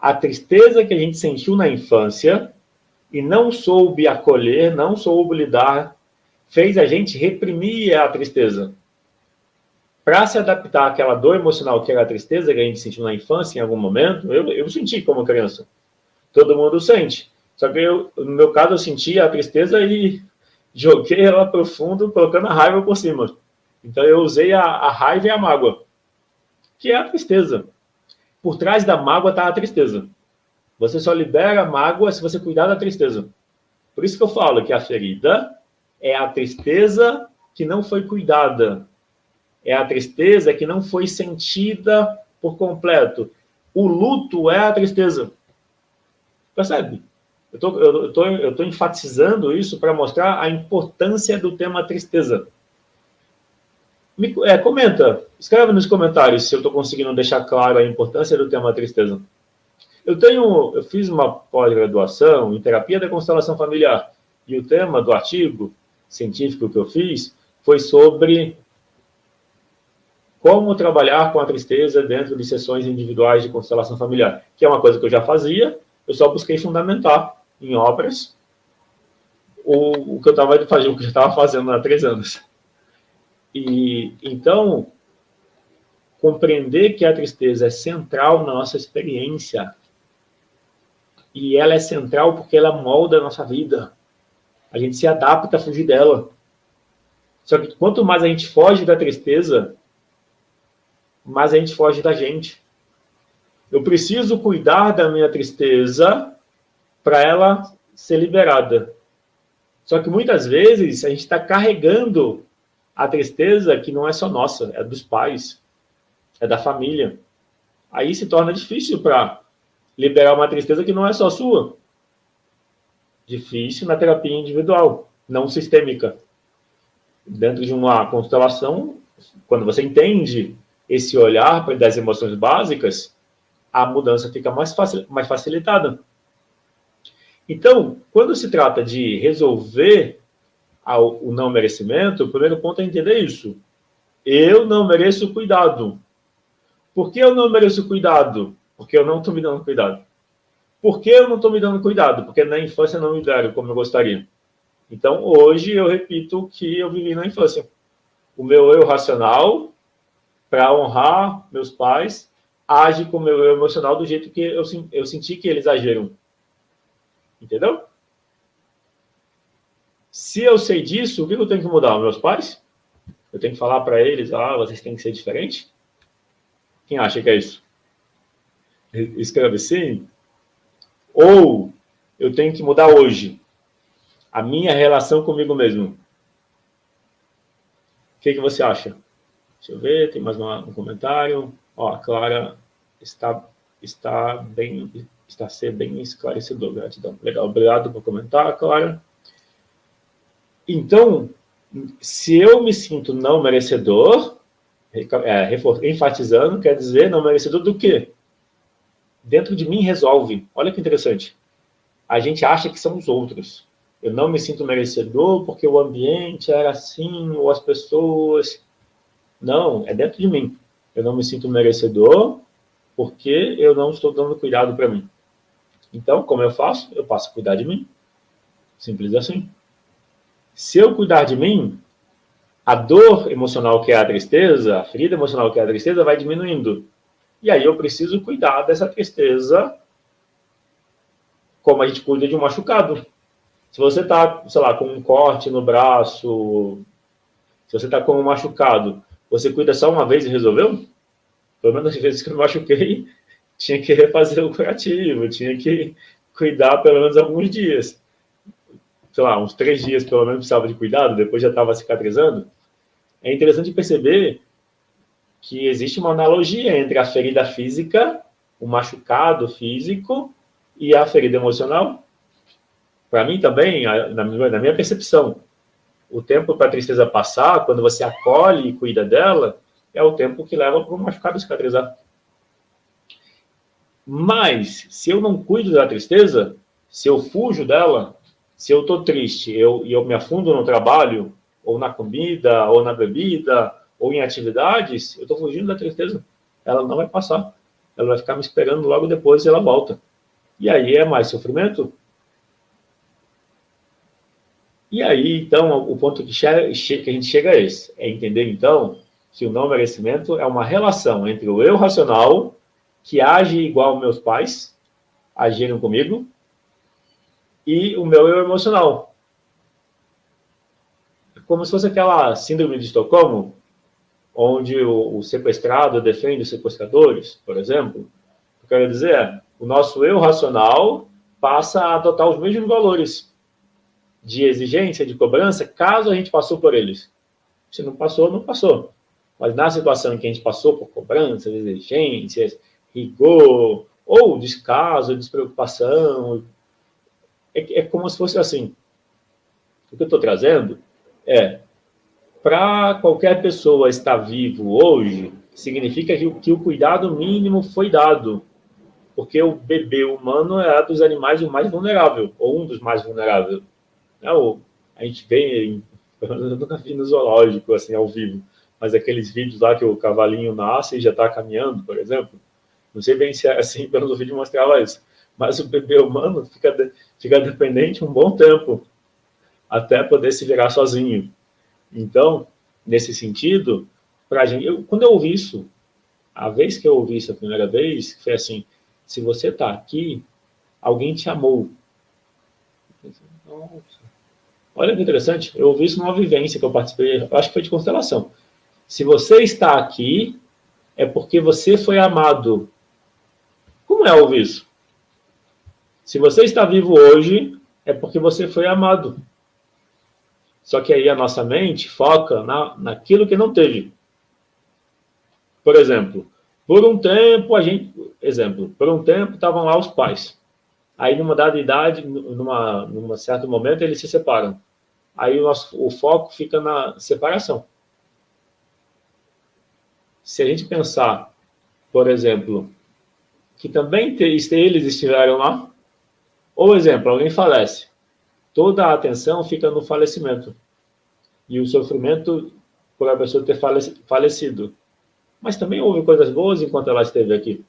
A tristeza que a gente sentiu na infância e não soube acolher, não soube lidar, fez a gente reprimir a tristeza. Para se adaptar àquela dor emocional que era a tristeza que a gente sentiu na infância em algum momento, eu senti como criança. Todo mundo sente. Só que no meu caso, eu senti a tristeza e joguei ela para o fundo, colocando a raiva por cima. Então, eu usei a raiva e a mágoa, que é a tristeza. Por trás da mágoa está a tristeza. Você só libera a mágoa se você cuidar da tristeza. Por isso que eu falo que a ferida é a tristeza que não foi cuidada. É a tristeza que não foi sentida por completo. O luto é a tristeza. Percebe? Eu tô enfatizando isso para mostrar a importância do tema tristeza. Comenta, escreve nos comentários se eu estou conseguindo deixar claro a importância do tema tristeza. Eu fiz uma pós-graduação em terapia da constelação familiar e o tema do artigo científico que eu fiz foi sobre como trabalhar com a tristeza dentro de sessões individuais de constelação familiar, que é uma coisa que eu já fazia, eu só busquei fundamentar em obras o que eu estava fazendo há 3 anos. E então, compreender que a tristeza é central na nossa experiência. E ela é central porque ela molda a nossa vida. A gente se adapta a fugir dela. Só que quanto mais a gente foge da tristeza, mais a gente foge da gente. Eu preciso cuidar da minha tristeza para ela ser liberada. Só que muitas vezes a gente está carregando a tristeza que não é só nossa, é dos pais, é da família. Aí se torna difícil para liberar uma tristeza que não é só sua. Difícil na terapia individual, não sistêmica. Dentro de uma constelação, quando você entende esse olhar das emoções básicas, a mudança fica mais facilitada. Então, quando se trata de resolver o não merecimento, o primeiro ponto é entender isso. Eu não mereço cuidado. Por que eu não mereço cuidado? Porque eu não estou me dando cuidado. Por que eu não estou me dando cuidado? Porque na infância não me deram como eu gostaria. Então, hoje, eu repito o que eu vivi na infância. O meu eu racional, para honrar meus pais, age com o meu eu emocional do jeito que eu senti que eles agiram. Entendeu? Se eu sei disso, o que eu tenho que mudar? Meus pais? Eu tenho que falar para eles, vocês têm que ser diferentes? Quem acha que é isso? Escreve sim. Ou eu tenho que mudar hoje a minha relação comigo mesmo. O que você acha? Deixa eu ver, tem mais um comentário. A Clara está ser bem esclarecedor. Gratidão. Legal, obrigado por comentar, Clara. Então, se eu me sinto não merecedor, enfatizando, quer dizer não merecedor do quê? Dentro de mim resolve. Olha que interessante. A gente acha que são os outros. Eu não me sinto merecedor porque o ambiente era assim, ou as pessoas... Não, é dentro de mim. Eu não me sinto merecedor porque eu não estou dando cuidado para mim. Então, como eu faço? Eu passo a cuidar de mim. Simples assim. Se eu cuidar de mim, a dor emocional que é a tristeza, a ferida emocional que é a tristeza, vai diminuindo. E aí eu preciso cuidar dessa tristeza como a gente cuida de um machucado. Se você está, sei lá, com um corte no braço, se você está com um machucado, você cuida só uma vez e resolveu? Pelo menos as vezes que eu me machuquei, tinha que refazer o curativo, tinha que cuidar pelo menos alguns dias. Sei lá, uns 3 dias pelo menos precisava de cuidado, depois já estava cicatrizando. É interessante perceber que existe uma analogia entre a ferida física, o machucado físico, e a ferida emocional. Para mim também, na minha percepção, o tempo para a tristeza passar, quando você acolhe e cuida dela, é o tempo que leva para o machucado cicatrizar. Mas, se eu não cuido da tristeza, se eu fujo dela, se eu estou triste e eu me afundo no trabalho, ou na comida, ou na bebida, ou em atividades, eu estou fugindo da tristeza. Ela não vai passar. Ela vai ficar me esperando logo depois e ela volta. E aí é mais sofrimento. E aí, então, o ponto que a gente chega é esse. É entender, então, que o não merecimento é uma relação entre o eu racional, que age igual meus pais agiram comigo, e o meu eu emocional. É como se fosse aquela síndrome de Estocolmo, onde o sequestrado defende os sequestradores, por exemplo. Eu quero dizer, o nosso eu racional passa a adotar os mesmos valores de exigência, de cobrança, caso a gente passou por eles. Se não passou, não passou. Mas na situação em que a gente passou por cobranças, exigências, rigor, ou descaso, despreocupação, é como se fosse assim. O que eu estou trazendo é, para qualquer pessoa estar vivo hoje, significa que o cuidado mínimo foi dado. Porque o bebê humano é dos animais o mais vulnerável, ou um dos mais vulneráveis. A gente vê, eu nunca vi no zoológico, assim, ao vivo, mas aqueles vídeos lá que o cavalinho nasce e já está caminhando, por exemplo. Não sei bem se é assim, pelo vídeo mostrava isso. Mas o bebê humano fica dependente um bom tempo, até poder se virar sozinho. Então, nesse sentido, pra gente, quando eu ouvi isso, a vez que eu ouvi isso a primeira vez, foi assim, se você está aqui, alguém te amou. Nossa. Olha que interessante, eu ouvi isso numa vivência que eu participei, acho que foi de constelação. Se você está aqui, é porque você foi amado. Como é ouvir isso? Se você está vivo hoje, é porque você foi amado. Só que aí a nossa mente foca naquilo que não teve. Por exemplo, por um tempo estavam lá os pais. Aí numa dada idade, num certo momento, eles se separam. Aí o foco fica na separação. Se a gente pensar, por exemplo, que também eles estiveram lá, ou exemplo, alguém falece, toda a atenção fica no falecimento e o sofrimento por a pessoa ter falecido. Mas também houve coisas boas enquanto ela esteve aqui.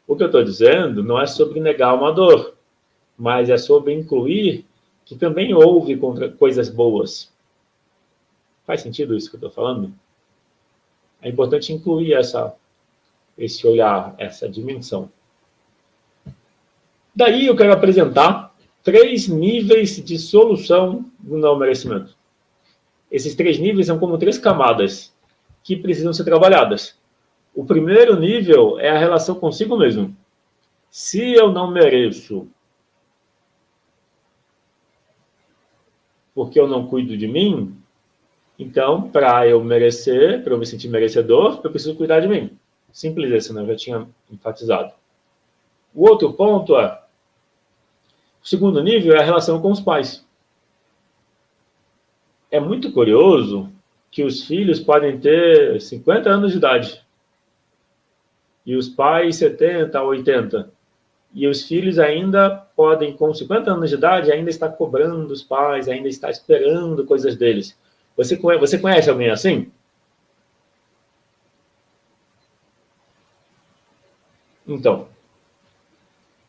O que eu estou dizendo não é sobre negar uma dor, mas é sobre incluir que também houve coisas boas. Faz sentido isso que eu estou falando? É importante incluir esse olhar, essa dimensão. Daí eu quero apresentar 3 níveis de solução do não merecimento. Esses 3 níveis são como 3 camadas que precisam ser trabalhadas. O primeiro nível é a relação consigo mesmo. Se eu não mereço porque eu não cuido de mim, então, para eu merecer, para eu me sentir merecedor, eu preciso cuidar de mim. Simples assim, né? Eu já tinha enfatizado. O outro ponto o segundo nível é a relação com os pais. É muito curioso que os filhos podem ter 50 anos de idade e os pais 70, 80. E os filhos ainda podem, com 50 anos de idade, ainda estar cobrando os pais, ainda estar esperando coisas deles. Você conhece alguém assim?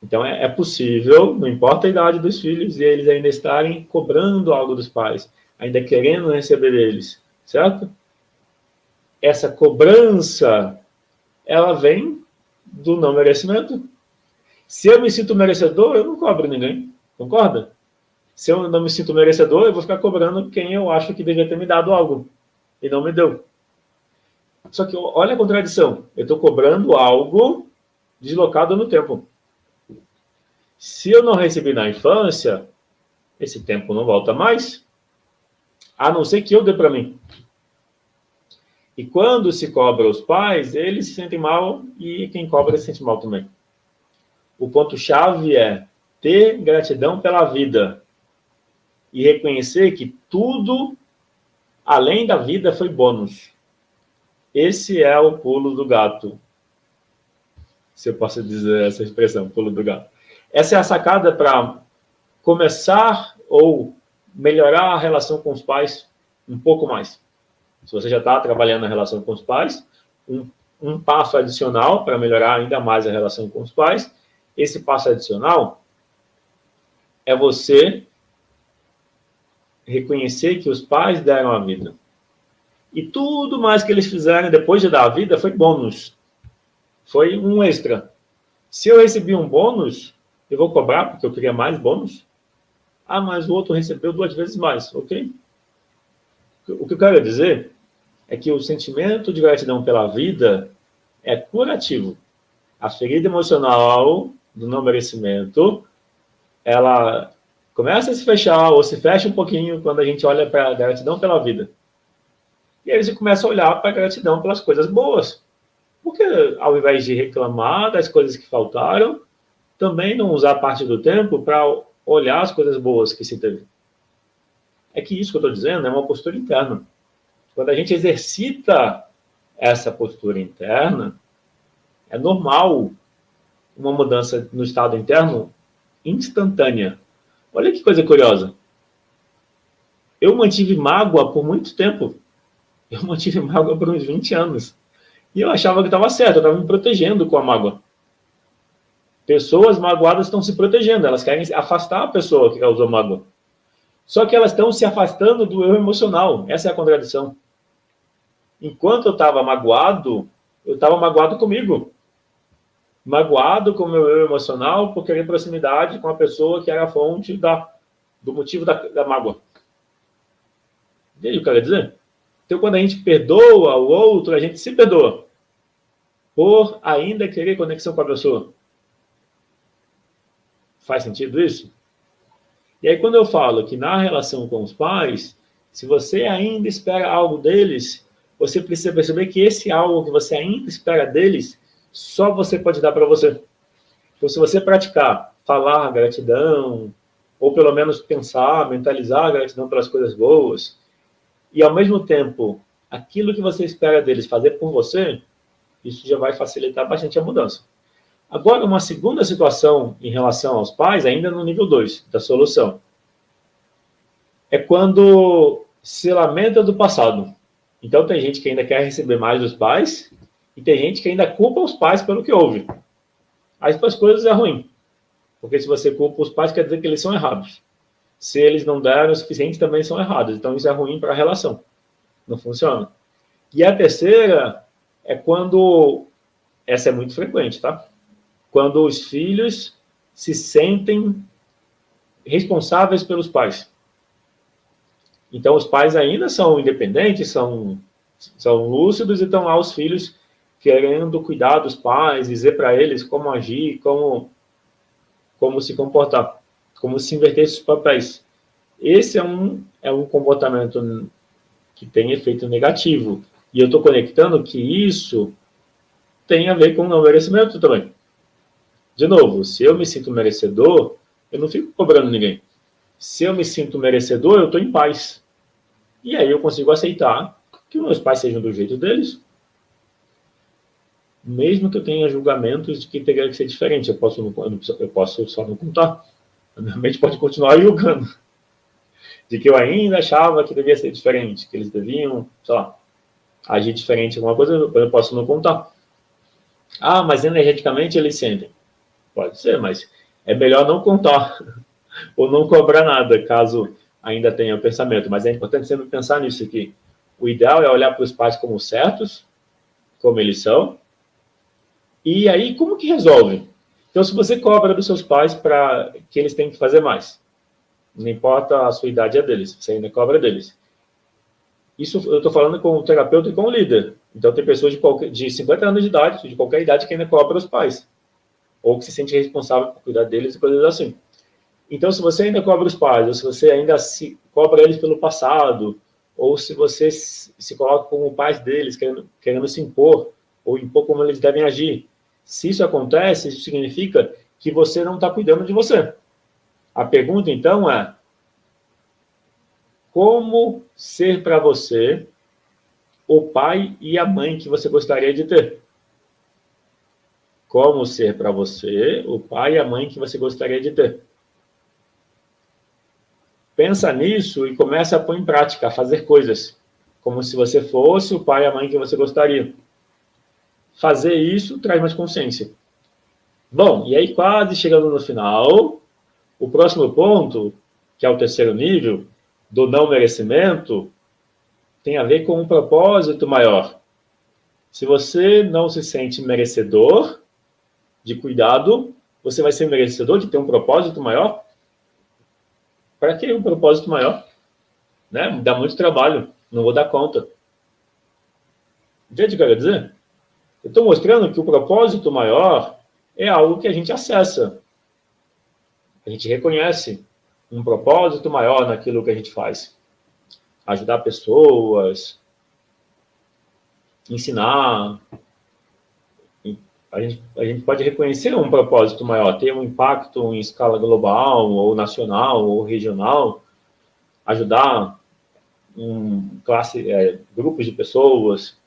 Então é possível, não importa a idade dos filhos, e eles ainda estarem cobrando algo dos pais, ainda querendo receber deles, certo? Essa cobrança, ela vem do não merecimento. Se eu me sinto merecedor, eu não cobro ninguém, concorda? Se eu não me sinto merecedor, eu vou ficar cobrando quem eu acho que deveria ter me dado algo e não me deu. Só que olha a contradição. Eu estou cobrando algo deslocado no tempo. Se eu não recebi na infância, esse tempo não volta mais, a não ser que eu dê para mim. E quando se cobra os pais, eles se sentem mal e quem cobra se sente mal também. O ponto-chave é ter gratidão pela vida e reconhecer que tudo além da vida foi bônus. Esse é o pulo do gato. Se eu posso dizer essa expressão, pulo do gato. Essa é a sacada para começar ou melhorar a relação com os pais um pouco mais. Se você já está trabalhando na relação com os pais, um passo adicional para melhorar ainda mais a relação com os pais, esse passo adicional é você reconhecer que os pais deram a vida. E tudo mais que eles fizeram depois de dar a vida foi bônus. Foi um extra. Se eu recebi um bônus, eu vou cobrar porque eu queria mais bônus. Ah, mas o outro recebeu 2 vezes mais, ok? O que eu quero dizer é que o sentimento de gratidão pela vida é curativo. A ferida emocional do não merecimento, ela começa a se fechar ou se fecha um pouquinho quando a gente olha para a gratidão pela vida. E aí você começa a olhar para a gratidão pelas coisas boas. Porque ao invés de reclamar das coisas que faltaram, também não usar parte do tempo para olhar as coisas boas que se teve. É que isso que eu estou dizendo é uma postura interna. Quando a gente exercita essa postura interna, é normal uma mudança no estado interno instantânea. Olha que coisa curiosa. Eu mantive mágoa por muito tempo. Eu mantive mágoa por uns 20 anos. E eu achava que estava certo, eu estava me protegendo com a mágoa. Pessoas magoadas estão se protegendo, elas querem afastar a pessoa que causou mágoa. Só que elas estão se afastando do eu emocional. Essa é a contradição. Enquanto eu estava magoado comigo. Magoado com o meu eu emocional por querer proximidade com a pessoa que era a fonte do motivo da mágoa. Entende o que eu quero dizer? Então, quando a gente perdoa o outro, a gente se perdoa por ainda querer conexão com a pessoa. Faz sentido isso? E aí, quando eu falo que na relação com os pais, se você ainda espera algo deles, você precisa perceber que esse algo que você ainda espera deles, só você pode dar para você. Então, se você praticar, falar gratidão, ou pelo menos pensar, mentalizar a gratidão pelas coisas boas, e ao mesmo tempo, aquilo que você espera deles fazer por você, isso já vai facilitar bastante a mudança. Agora, uma segunda situação em relação aos pais, ainda no nível 2 da solução, é quando se lamenta do passado. Então, tem gente que ainda quer receber mais dos pais, e tem gente que ainda culpa os pais pelo que houve. As duas coisas é ruim, porque se você culpa os pais, quer dizer que eles são errados. Se eles não deram o suficiente, também são errados. Então, isso é ruim para a relação. Não funciona. E a terceira é quando... Essa é muito frequente, tá? Quando os filhos se sentem responsáveis pelos pais. Então, os pais ainda são independentes, são lúcidos, e estão lá os filhos querendo cuidar dos pais, dizer para eles como agir, como se comportar, como se inverter esses papéis. Esse é um comportamento que tem efeito negativo. E eu estou conectando que isso tem a ver com o não merecimento também. De novo, se eu me sinto merecedor, eu não fico cobrando ninguém. Se eu me sinto merecedor, eu estou em paz. E aí eu consigo aceitar que meus pais sejam do jeito deles, mesmo que eu tenha julgamentos de que teria que ser diferente. Eu posso só não contar. A minha mente pode continuar julgando. De que eu ainda achava que devia ser diferente, que eles deviam, sei lá, agir diferente em alguma coisa, eu posso não contar. Ah, mas energeticamente eles sentem. Pode ser, mas é melhor não contar ou não cobrar nada, caso ainda tenha o pensamento. Mas é importante sempre pensar nisso aqui. O ideal é olhar para os pais como certos, como eles são, e aí como que resolve? Então, se você cobra dos seus pais para que eles tenham que fazer mais, não importa a sua idade é deles, você ainda cobra deles. Isso eu estou falando com o terapeuta e com o líder. Então, tem pessoas de 50 anos de idade, de qualquer idade, que ainda cobra os pais, ou que se sente responsável por cuidar deles e coisas assim. Então, se você ainda cobra os pais, ou se você ainda se cobra eles pelo passado, ou se você se coloca como pais deles, querendo se impor, ou impor como eles devem agir, se isso acontece, isso significa que você não está cuidando de você. A pergunta, então, é: como ser para você o pai e a mãe que você gostaria de ter? Como ser para você o pai e a mãe que você gostaria de ter? Pensa nisso e começa a pôr em prática, a fazer coisas, como se você fosse o pai e a mãe que você gostaria. Fazer isso traz mais consciência. Bom, e aí quase chegando no final, o próximo ponto, que é o terceiro nível, do não merecimento, tem a ver com um propósito maior. Se você não se sente merecedor de cuidado, você vai ser merecedor de ter um propósito maior? Para que um propósito maior? Né? Dá muito trabalho, não vou dar conta. Entende o que eu quero dizer? Eu estou mostrando que o propósito maior é algo que a gente acessa. A gente reconhece um propósito maior naquilo que a gente faz. Ajudar pessoas, ensinar. A gente pode reconhecer um propósito maior, ter um impacto em escala global, ou nacional, ou regional, ajudar grupos de pessoas.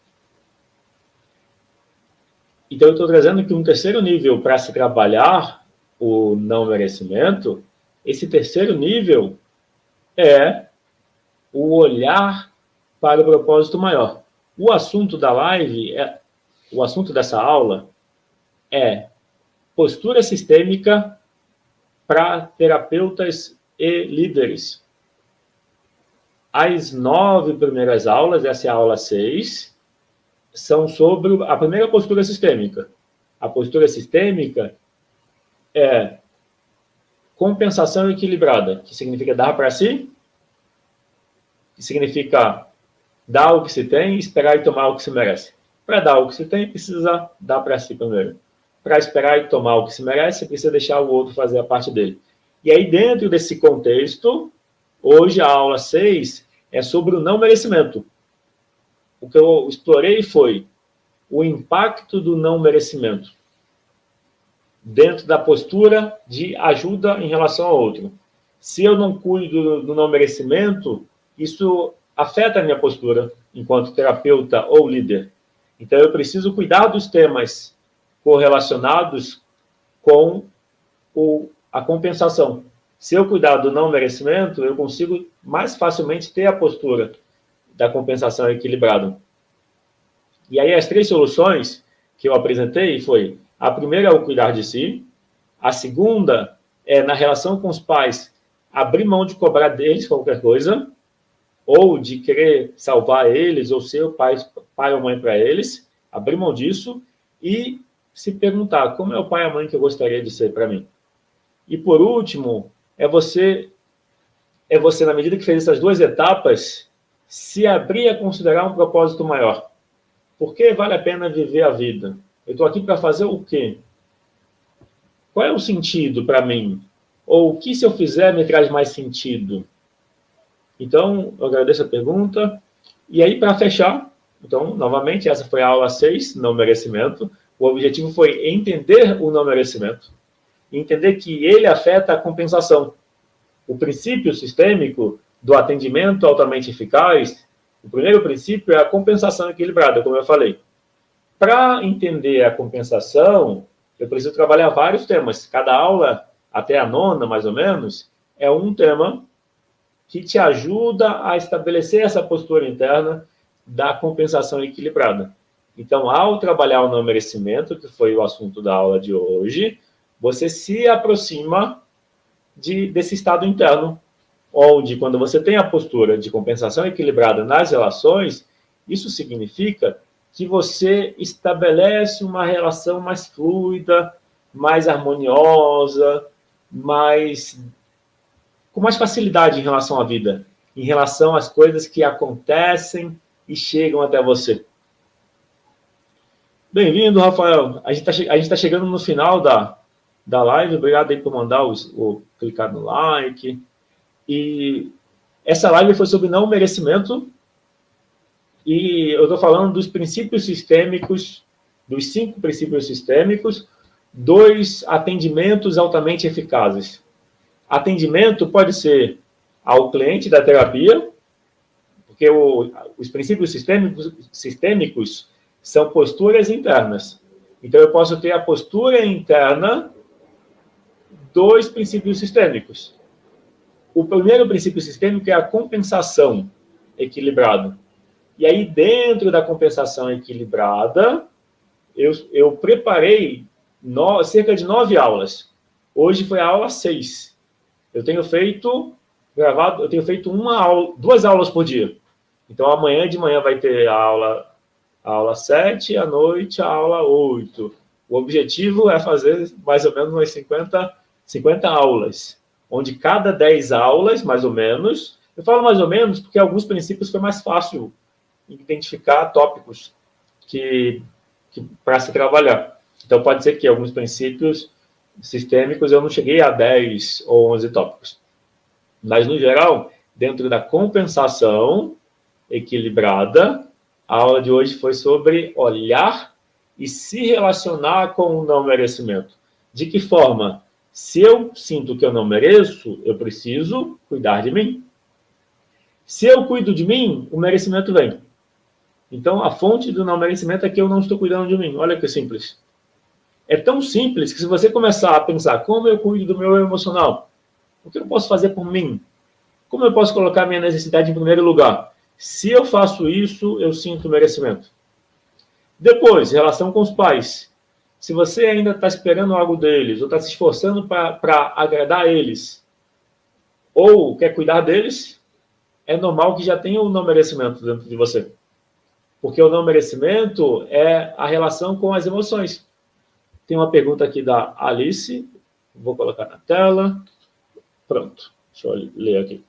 Então, eu estou trazendo que um terceiro nível para se trabalhar o não merecimento, esse terceiro nível é o olhar para o propósito maior. O assunto da live, o assunto dessa aula é postura sistêmica para terapeutas e líderes. As 9 primeiras aulas, essa é a aula 6, são sobre a primeira postura sistêmica. A postura sistêmica é compensação equilibrada, que significa dar para si, que significa dar o que se tem, esperar e tomar o que se merece. Para dar o que se tem, precisa dar para si primeiro. Para esperar e tomar o que se merece, precisa deixar o outro fazer a parte dele. E aí, dentro desse contexto, hoje a aula 6 é sobre o não merecimento. O que eu explorei foi o impacto do não merecimento dentro da postura de ajuda em relação ao outro. Se eu não cuido do não merecimento, isso afeta a minha postura enquanto terapeuta ou líder. Então, eu preciso cuidar dos temas correlacionados com a compensação. Se eu cuidar do não merecimento, eu consigo mais facilmente ter a postura da compensação equilibrada. E aí, as 3 soluções que eu apresentei foi: a primeira é o cuidar de si, a segunda é, na relação com os pais, abrir mão de cobrar deles qualquer coisa, ou de querer salvar eles, ou ser o pai ou mãe para eles, abrir mão disso e se perguntar: como é o pai ou mãe que eu gostaria de ser para mim? E por último, é você, na medida que fez essas 2 etapas, se abrir a considerar um propósito maior. Por que vale a pena viver a vida? Eu estou aqui para fazer o quê? Qual é o sentido para mim? Ou o que, se eu fizer, me traz mais sentido? Então, eu agradeço a pergunta. E aí, para fechar, então, novamente, essa foi a aula 6, não merecimento. O objetivo foi entender o não merecimento. Entender que ele afeta a compensação. O princípio sistêmico do atendimento altamente eficaz, o primeiro princípio é a compensação equilibrada, como eu falei. Para entender a compensação, eu preciso trabalhar vários temas. Cada aula, até a 9ª, mais ou menos, é um tema que te ajuda a estabelecer essa postura interna da compensação equilibrada. Então, ao trabalhar o não merecimento, que foi o assunto da aula de hoje, você se aproxima desse estado interno, onde, quando você tem a postura de compensação equilibrada nas relações, isso significa que você estabelece uma relação mais fluida, mais harmoniosa, com mais facilidade em relação à vida, em relação às coisas que acontecem e chegam até você. Bem-vindo, Rafael. A gente está chegando no final da live. Obrigado aí por mandar clicar no like. E essa live foi sobre não merecimento. E eu estou falando dos princípios sistêmicos, dos 5 princípios sistêmicos, 2 atendimentos altamente eficazes. Atendimento pode ser ao cliente da terapia, porque os princípios sistêmicos são posturas internas. Então, eu posso ter a postura interna dos princípios sistêmicos. O primeiro princípio sistêmico é a compensação equilibrada. E aí, dentro da compensação equilibrada, eu preparei cerca de 9 aulas. Hoje foi a aula 6. Eu tenho feito 2 aulas por dia. Então, amanhã de manhã vai ter a aula 7, à noite a aula 8. O objetivo é fazer mais ou menos umas 50 aulas, onde cada 10 aulas, mais ou menos, eu falo mais ou menos porque alguns princípios foi mais fácil identificar tópicos que para se trabalhar. Então, pode ser que alguns princípios sistêmicos eu não cheguei a 10 ou 11 tópicos. Mas, no geral, dentro da compensação equilibrada, a aula de hoje foi sobre olhar e se relacionar com o não merecimento. De que forma? Se eu sinto que eu não mereço, eu preciso cuidar de mim. Se eu cuido de mim, o merecimento vem. Então, a fonte do não merecimento é que eu não estou cuidando de mim. Olha que simples. É tão simples que se você começar a pensar como eu cuido do meu emocional, o que eu posso fazer por mim? Como eu posso colocar minha necessidade em primeiro lugar? Se eu faço isso, eu sinto merecimento. Depois, relação com os pais. Se você ainda está esperando algo deles, ou está se esforçando para agradar eles, ou quer cuidar deles, é normal que já tenha um não merecimento dentro de você. Porque o não merecimento é a relação com as emoções. Tem uma pergunta aqui da Alice, vou colocar na tela. Pronto, deixa eu ler aqui.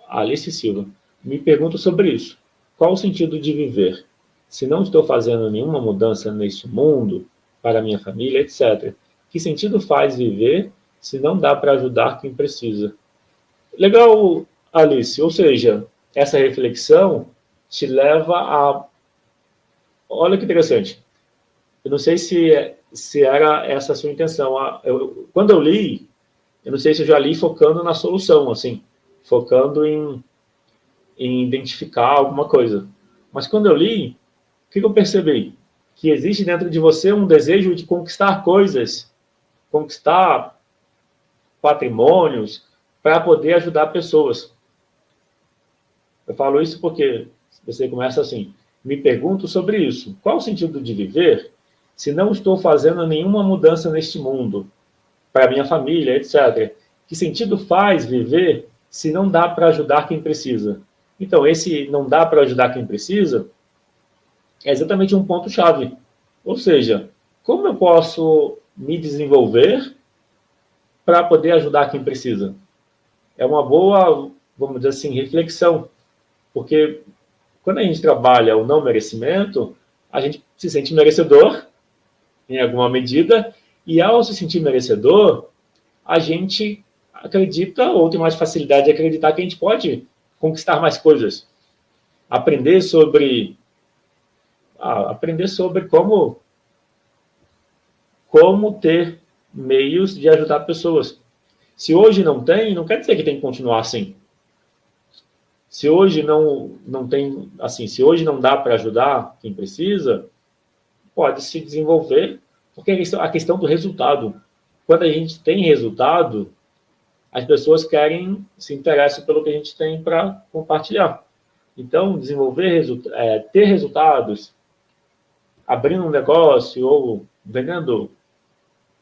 Alice Silva, me pergunto sobre isso. Qual o sentido de viver? Se não estou fazendo nenhuma mudança neste mundo, para minha família, etc. Que sentido faz viver se não dá para ajudar quem precisa? Legal, Alice. Ou seja, essa reflexão te leva a... Olha que interessante. Eu não sei se era essa a sua intenção. Quando eu li, eu não sei se eu já li focando na solução, assim, focando em identificar alguma coisa. Mas quando eu li, o que eu percebi? Que existe dentro de você um desejo de conquistar coisas, conquistar patrimônios, para poder ajudar pessoas. Eu falo isso porque você começa assim, me pergunto sobre isso. Qual o sentido de viver se não estou fazendo nenhuma mudança neste mundo, para minha família, etc. Que sentido faz viver se não dá para ajudar quem precisa? Então, esse não dá para ajudar quem precisa é exatamente um ponto-chave. Ou seja, como eu posso me desenvolver para poder ajudar quem precisa? É uma boa, vamos dizer assim, reflexão. Porque quando a gente trabalha o não merecimento, a gente se sente merecedor, em alguma medida, e ao se sentir merecedor, a gente acredita, ou tem mais facilidade de acreditar que a gente pode conquistar mais coisas. Aprender sobre como ter meios de ajudar pessoas. Se hoje não tem, não quer dizer que tem que continuar assim. Se hoje não tem, assim, se hoje não dá para ajudar quem precisa, pode se desenvolver, porque a questão do resultado. Quando a gente tem resultado, as pessoas se interessam pelo que a gente tem para compartilhar. Então, ter resultados, abrindo um negócio ou vendendo,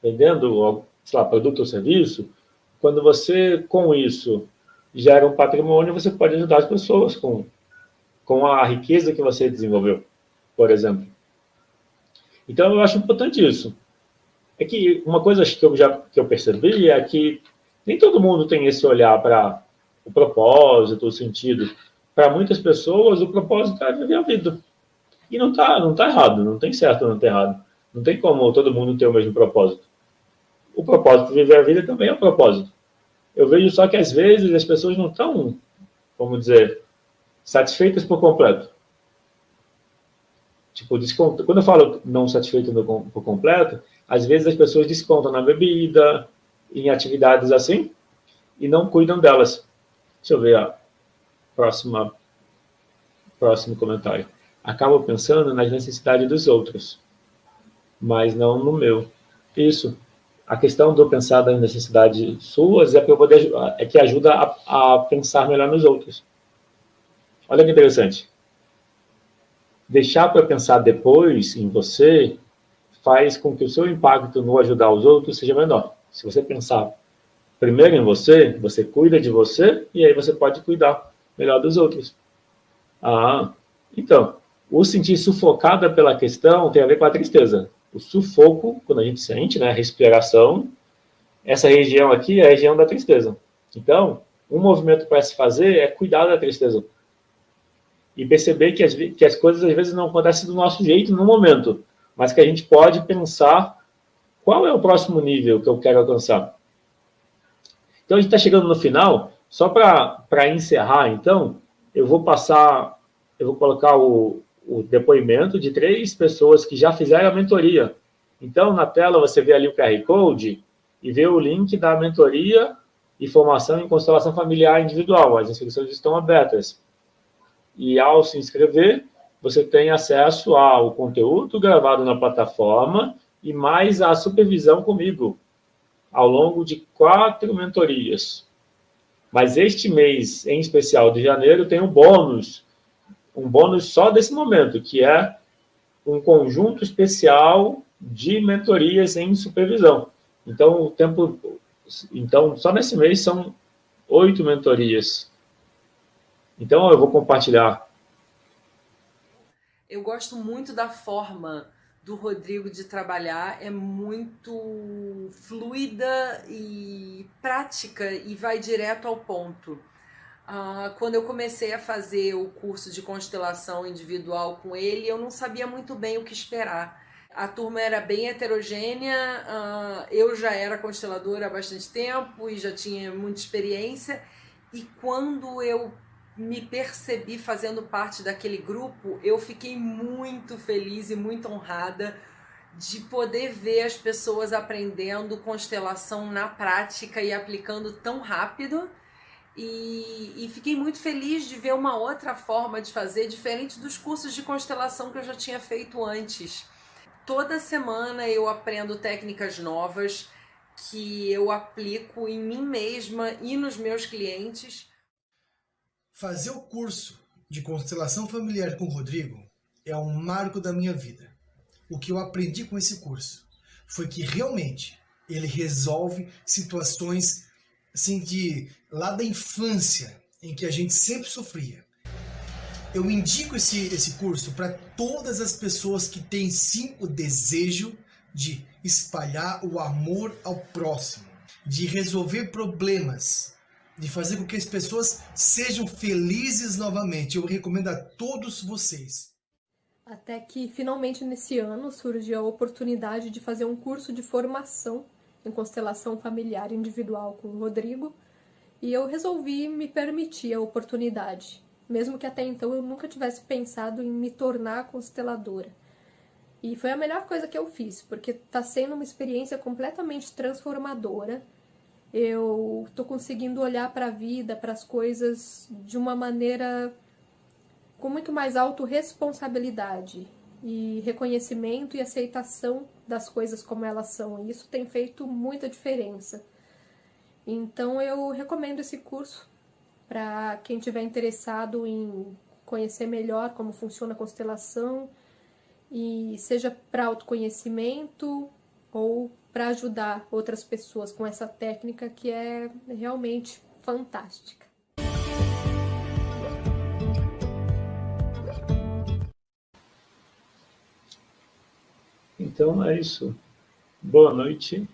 sei lá, produto ou serviço, quando você, com isso, gera um patrimônio, você pode ajudar as pessoas com a riqueza que você desenvolveu, por exemplo. Então, eu acho importante isso. É que uma coisa que eu percebi é que nem todo mundo tem esse olhar para o propósito, o sentido. Para muitas pessoas, o propósito é viver a vida. E não tá errado, não tem certo, não tem errado. Não tem como todo mundo ter o mesmo propósito. O propósito de viver a vida também é um propósito. Eu vejo só que às vezes as pessoas não estão, vamos dizer, satisfeitas por completo. Tipo, quando eu falo não satisfeito por completo, às vezes as pessoas descontam na bebida, em atividades assim, e não cuidam delas. Deixa eu ver a próximo comentário. Acabo pensando nas necessidades dos outros, mas não no meu. Isso. A questão do pensar nas necessidades suas é, é que ajuda a pensar melhor nos outros. Olha que interessante. Deixar para pensar depois em você faz com que o seu impacto no ajudar os outros seja menor. Se você pensar primeiro em você, você cuida de você e aí você pode cuidar melhor dos outros. Ah, então, o sentir sufocada pela questão tem a ver com a tristeza. O sufoco, quando a gente sente, né, a respiração, essa região aqui é a região da tristeza. Então, um movimento para se fazer é cuidar da tristeza. E perceber que as coisas às vezes não acontecem do nosso jeito no momento, mas que a gente pode pensar qual é o próximo nível que eu quero alcançar. Então, a gente está chegando no final. Só para encerrar, então, eu vou colocar o depoimento de 3 pessoas que já fizeram a mentoria. Então, na tela, você vê ali o QR Code e vê o link da mentoria e formação em constelação familiar individual. As inscrições estão abertas. E ao se inscrever, você tem acesso ao conteúdo gravado na plataforma e mais a supervisão comigo, ao longo de 4 mentorias. Mas este mês, em especial de janeiro, tem um bônus só desse momento, que é um conjunto especial de mentorias em supervisão. Então, só nesse mês são 8 mentorias. Então, eu vou compartilhar. Eu gosto muito da forma do Rodrigo de trabalhar, é muito fluida e prática e vai direto ao ponto. Quando eu comecei a fazer o curso de constelação individual com ele, eu não sabia muito bem o que esperar. A turma era bem heterogênea, eu já era consteladora há bastante tempo e já tinha muita experiência, e quando eu me percebi fazendo parte daquele grupo, eu fiquei muito feliz e muito honrada de poder ver as pessoas aprendendo constelação na prática e aplicando tão rápido. E fiquei muito feliz de ver uma outra forma de fazer, diferente dos cursos de constelação que eu já tinha feito antes. Toda semana eu aprendo técnicas novas que eu aplico em mim mesma e nos meus clientes. Fazer o curso de constelação familiar com o Rodrigo é um marco da minha vida. O que eu aprendi com esse curso foi que realmente ele resolve situações assim lá da infância, em que a gente sempre sofria. Eu indico esse curso para todas as pessoas que têm sim o desejo de espalhar o amor ao próximo, de resolver problemas, de fazer com que as pessoas sejam felizes novamente. Eu recomendo a todos vocês. Até que finalmente nesse ano surgiu a oportunidade de fazer um curso de formação em constelação familiar individual com o Rodrigo, e eu resolvi me permitir a oportunidade, mesmo que até então eu nunca tivesse pensado em me tornar consteladora. E foi a melhor coisa que eu fiz, porque está sendo uma experiência completamente transformadora. Eu tô conseguindo olhar para a vida, para as coisas de uma maneira com muito mais autorresponsabilidade e reconhecimento e aceitação das coisas como elas são. E isso tem feito muita diferença. Então eu recomendo esse curso para quem tiver interessado em conhecer melhor como funciona a constelação e seja para autoconhecimento ou para ajudar outras pessoas com essa técnica que é realmente fantástica. Então é isso. Boa noite.